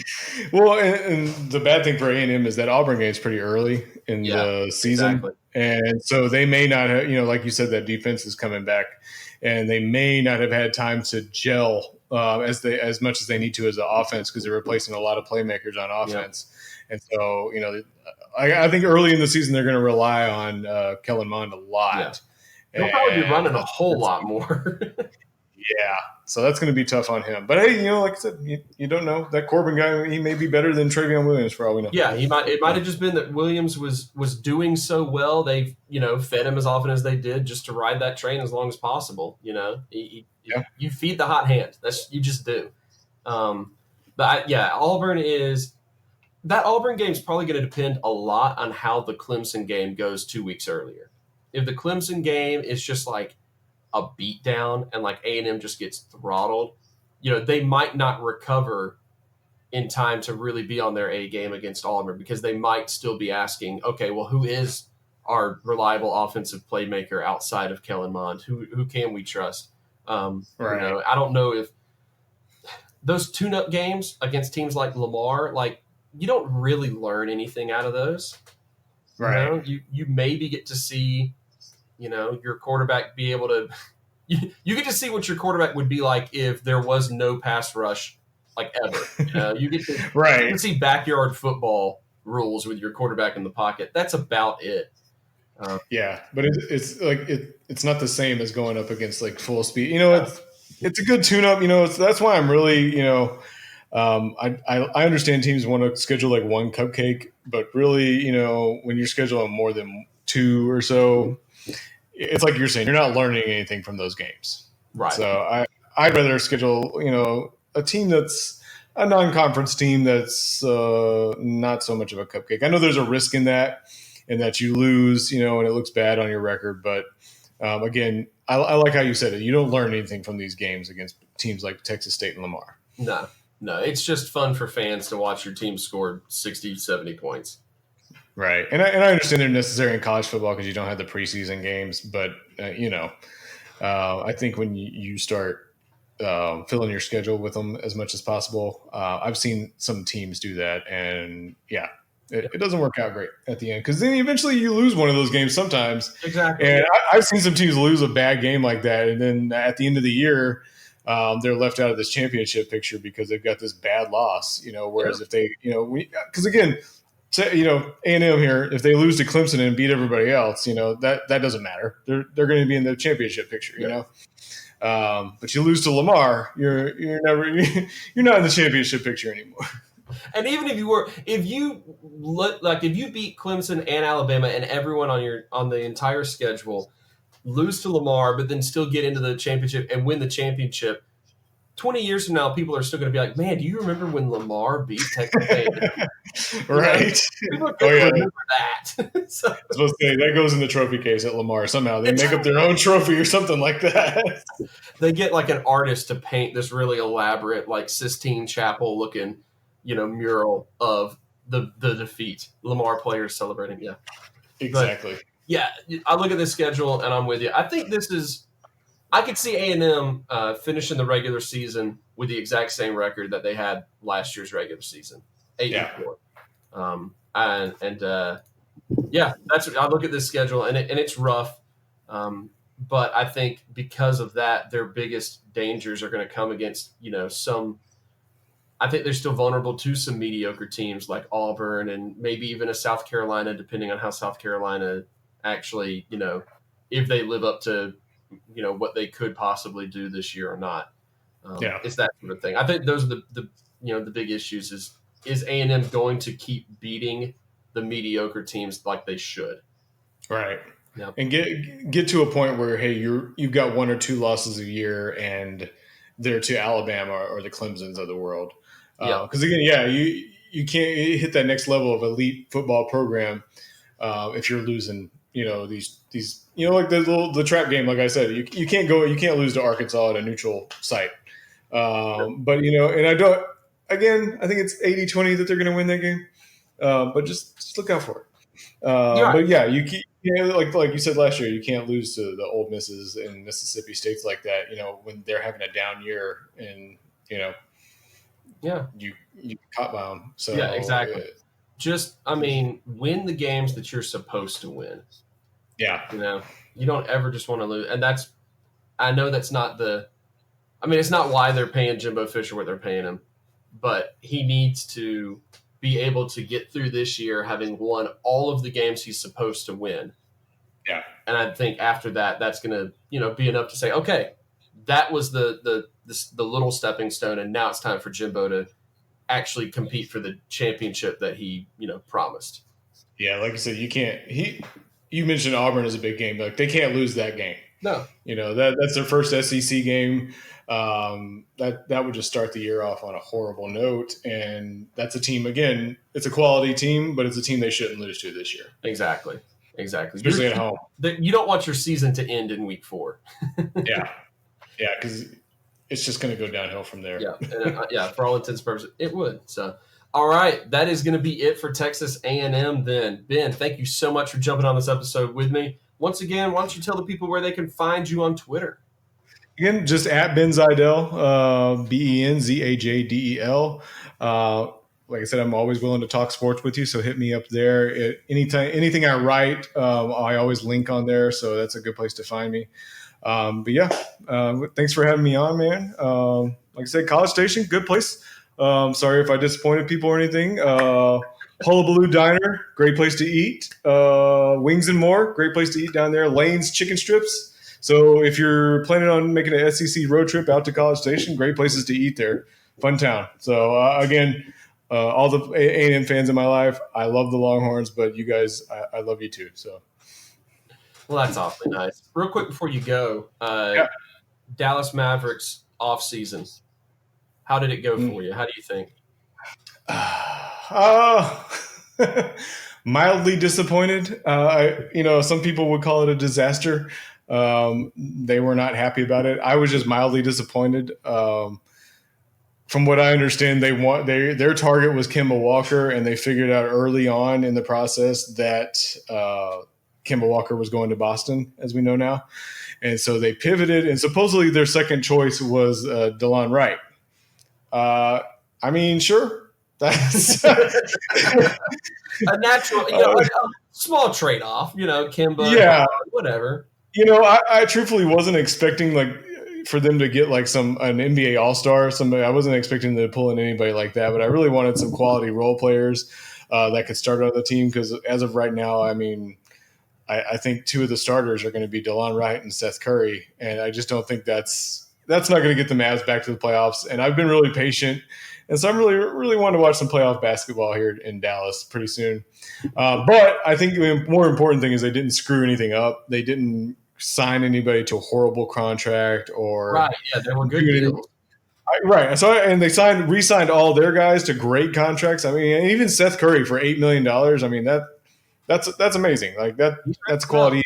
Well, and the bad thing for A&M is that Auburn game's pretty early in the season. Exactly. And so they may not have, like you said, that defense is coming back, and they may not have had time to gel as much as they need to as an offense, because they're replacing a lot of playmakers on offense. Yep. And so, I think early in the season they're going to rely on Kellen Mond a lot. Yeah. He'll probably be running a whole lot more. Yeah, so that's going to be tough on him. But hey, like I said, you don't know. That Corbin guy, he may be better than Travion Williams for all we know. Yeah, it might have just been that Williams was doing so well. They fed him as often as they did just to ride that train as long as possible. You feed the hot hand. You just do. Auburn is that Auburn game is probably going to depend a lot on how the Clemson game goes 2 weeks earlier. If the Clemson game is just like a beatdown and like A&M just gets throttled, they might not recover in time to really be on their A game against Auburn, because they might still be asking, okay, well, who is our reliable offensive playmaker outside of Kellen Mond? Who can we trust? Right. I don't know if those tune-up games against teams like Lamar, like, you don't really learn anything out of those. Right. You maybe get to see your quarterback be able to you get to see what your quarterback would be like if there was no pass rush, like, ever. You get to, right. You can see backyard football rules with your quarterback in the pocket. That's about it. Yeah, but it's like it's not the same as going up against like full speed. It's a good tune-up. That's why I'm really I understand teams want to schedule like one cupcake, but really when you're scheduling more than 2 or so, it's like you're saying, you're not learning anything from those games. Right. So I'd rather schedule, a team that's a non-conference team that's not so much of a cupcake. I know there's a risk in that, and that you lose, and it looks bad on your record. But again, I like how you said it. You don't learn anything from these games against teams like Texas State and Lamar. No, it's just fun for fans to watch your team score 60, 70 points. Right. And I understand they're necessary in college football because you don't have the preseason games. But, I think when you start filling your schedule with them as much as possible, I've seen some teams do that. And, it doesn't work out great at the end, because then eventually you lose one of those games sometimes. Exactly. And I've seen some teams lose a bad game like that. And then at the end of the year, they're left out of this championship picture because they've got this bad loss, whereas if they, because again, A&M here, if they lose to Clemson and beat everybody else, that doesn't matter. They're going to be in the championship picture, but you lose to Lamar, you're not in the championship picture anymore. And even if you beat Clemson and Alabama and everyone on the entire schedule, lose to Lamar, but then still get into the championship and win the championship, 20 years from now, people are still going to be like, man, do you remember when Lamar beat Texas A&M? Right. People are going to remember that. So, I was supposed to say, that goes in the trophy case at Lamar somehow. They make up their own trophy or something like that. They get like an artist to paint this really elaborate, like Sistine Chapel looking, mural of the defeat. Lamar players celebrating. Yeah. Exactly. But, I look at this schedule and I'm with you. I think I could see A&M finishing the regular season with the exact same record that they had last year's regular season, 8-4. That's what I look at this schedule and it's rough. But I think because of that, their biggest dangers are going to come against, I think they're still vulnerable to some mediocre teams like Auburn and maybe even a South Carolina, depending on how South Carolina actually, if they live up to, what they could possibly do this year or not. Yeah. It's that sort of thing. I think those are the big issues. Is A&M going to keep beating the mediocre teams like they should? Right. Yep. And get to a point where, hey, you've got 1 or 2 losses a year, and they're to Alabama or the Clemsons of the world. Yep. Because again, yeah, you can't hit that next level of elite football program if you're losing. These like the trap game. Like I said, you can't lose to Arkansas at a neutral site. But and I don't. Again, I think it's 80-20 that they're going to win that game. But just look out for it. Right. But yeah, like you said last year, you can't lose to the Ole Misses and Mississippi States like that. When they're having a down year, and yeah, you caught by them. So yeah, exactly. Win the games that you're supposed to win. Yeah, you don't ever just want to lose, and I know that's not it's not why they're paying Jimbo Fisher what they're paying him, but he needs to be able to get through this year having won all of the games he's supposed to win. Yeah. And I think after that, that's going to, be enough to say, okay, that was the little stepping stone, and now it's time for Jimbo to actually compete for the championship that he, promised. Yeah, like I said, you can't. You mentioned Auburn as a big game. Like, they can't lose that game. No. That's their first SEC game. That would just start the year off on a horrible note. And that's a team, again, it's a quality team, but it's a team they shouldn't lose to this year. Exactly. Especially at home. You don't want your season to end in week 4. Yeah, because it's just going to go downhill from there. Yeah, for all intents and purposes, it would. So, all right, that is going to be it for Texas A&M then. Ben, thank you so much for jumping on this episode with me. Once again, why don't you tell the people where they can find you on Twitter? Again, just at Ben Zajdel, BenZajdel. Like I said, I'm always willing to talk sports with you, so hit me up there. Anything I write, I always link on there, so that's a good place to find me. But yeah, thanks for having me on, man. Like I said, College Station, good place. Sorry if I disappointed people or anything. Hullabaloo Diner, great place to eat. Wings and More, great place to eat down there. Lane's Chicken Strips. So if you're planning on making an SEC road trip out to College Station, great places to eat there. Fun town. So again, all the A&M fans in my life, I love the Longhorns, but you guys, I love you too. So. Well, that's awfully nice. Real quick before you go, Dallas Mavericks off season. How did it go for you? How do you think? Mildly disappointed. Some people would call it a disaster. They were not happy about it. I was just mildly disappointed. From what I understand, their target was Kemba Walker, and they figured out early on in the process that Kemba Walker was going to Boston, as we know now. And so they pivoted, and supposedly their second choice was DeLon Wright. Sure. That's a natural, a small trade-off, Kemba, yeah, whatever. I truthfully wasn't expecting for them to get an NBA All-Star. Somebody, I wasn't expecting them to pull in anybody like that, but I really wanted some quality role players that could start on the team, because as of right now, I think 2 of the starters are going to be DeLon Wright and Seth Curry, and I just don't think that's not going to get the Mavs back to the playoffs. And I've been really patient, and so I'm really, really wanting to watch some playoff basketball here in Dallas pretty soon. But I think the more important thing is they didn't screw anything up. They didn't sign anybody to a horrible contract or right. Yeah, they were good deals. Right. So and they re-signed all their guys to great contracts. And even Seth Curry for $8 million. That's amazing. That's quality.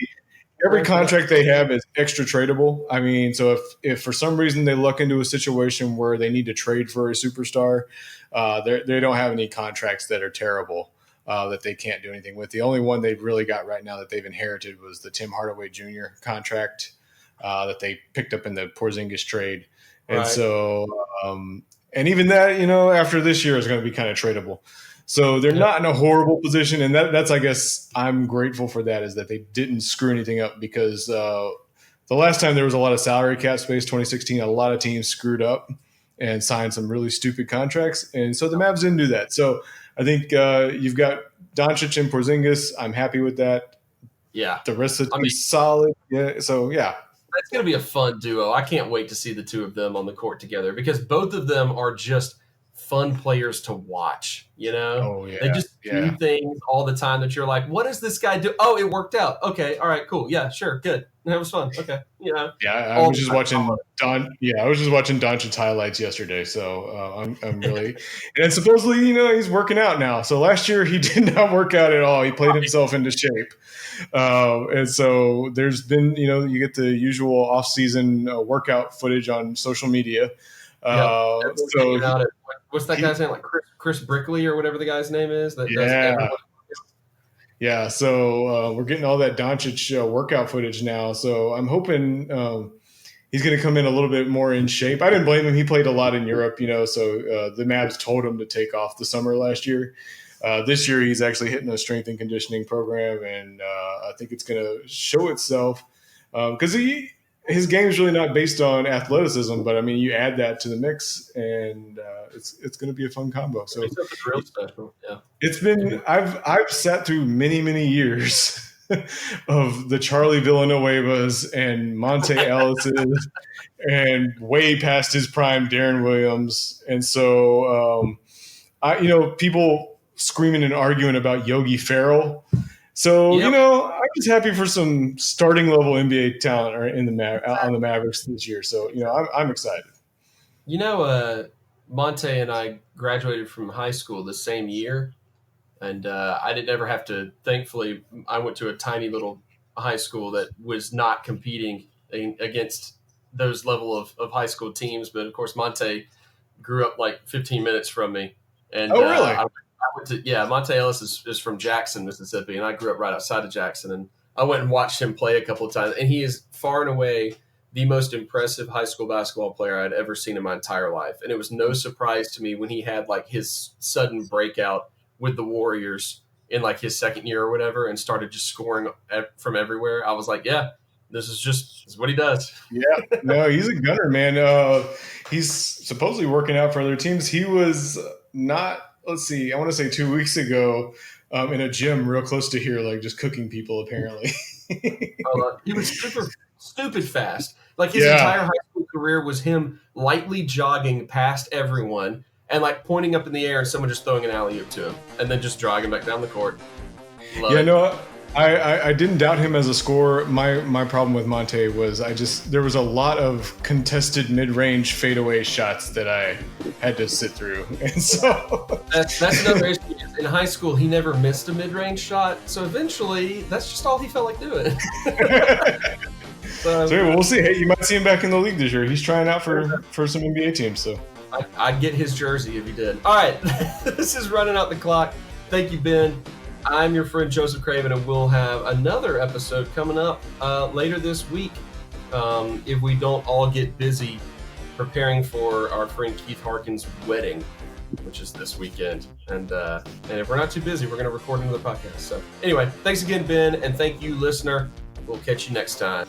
Every contract they have is extra tradable. So if for some reason they look into a situation where they need to trade for a superstar, they don't have any contracts that are terrible that they can't do anything with. The only one they've really got right now that they've inherited was the Tim Hardaway Jr. contract that they picked up in the Porzingis trade. And right. So, and even that, after this year is going to be kind of tradable. So they're not in a horrible position. And that's, I guess I'm grateful for that, is that they didn't screw anything up, because the last time there was a lot of salary cap space, 2016, a lot of teams screwed up and signed some really stupid contracts. And so the Mavs didn't do that. So I think you've got Doncic and Porzingis. I'm happy with that. Yeah. The rest of the team is solid. Yeah. So, yeah. That's going to be a fun duo. I can't wait to see the two of them on the court together because both of them are just fun players to watch. Oh They yeah, just do yeah, things all the time that you're like, what does this guy do? Oh, it worked out. Okay, all right, cool. Yeah, sure, good. That was fun. Okay, yeah. I all was the just time. watching I was just watching Doncic's highlights yesterday. So I'm really, and supposedly he's working out now. So last year he did not work out at all. He played himself into shape. And so there's been, you get the usual off-season workout footage on social media. Yep. So Hanging out at, what's that guy's name? Like Chris Brickley or whatever the guy's name is that does yeah, everyone. yeah. So we're getting all that Doncic workout footage now. So I'm hoping he's going to come in a little bit more in shape. I didn't blame him. He played a lot in Europe, so the Mavs told him to take off the summer last year. This year, he's actually hitting a strength and conditioning program, and I think it's going to show itself because his game is really not based on athleticism. But I mean, you add that to the mix, and it's going to be a fun combo. So It's real special. Yeah. it's been I've sat through many years of the Charlie Villanuevas and Monte Ellis's and way past his prime Darren Williams, and so people screaming and arguing about Yogi Ferrell. So Yep. I'm just happy for some starting level NBA talent on the Mavericks this year. So I'm excited. Monte and I graduated from high school the same year, and I didn't ever have to. Thankfully, I went to a tiny little high school that was not competing against those level of high school teams. But of course, Monte grew up like 15 minutes from me, and Oh, really? I went to Monte Ellis is from Jackson, Mississippi, and I grew up right outside of Jackson, and I went and watched him play a couple of times, and he is far and away the most impressive high school basketball player I'd ever seen in my entire life. And it was no surprise to me when he had like his sudden breakout with the Warriors in like his second year or whatever and started just scoring from everywhere. I was like, yeah, this is what he does. Yeah, no, he's a gunner, man. He's supposedly working out for other teams. He was not, let's see, I want to say 2 weeks ago in a gym real close to here, like just cooking people apparently. He was stupid fast. Like his entire high school career was him lightly jogging past everyone and like pointing up in the air and someone just throwing an alley-oop to him and then just jogging back down the court. No, I didn't doubt him as a scorer. My problem with Monte was there was a lot of contested mid-range fadeaway shots that I had to sit through, and so that's another issue. In high school, he never missed a mid-range shot, so eventually that's just all he felt like doing. So we'll see. Hey, you might see him back in the league this year. He's trying out for some NBA teams. So I'd get his jersey if he did. All right, this is running out the clock. Thank you, Ben. I'm your friend Joseph Craven, and we'll have another episode coming up later this week if we don't all get busy preparing for our friend Keith Harkin's wedding, which is this weekend. And if we're not too busy, we're going to record another podcast. So anyway, thanks again, Ben, and thank you, listener. We'll catch you next time.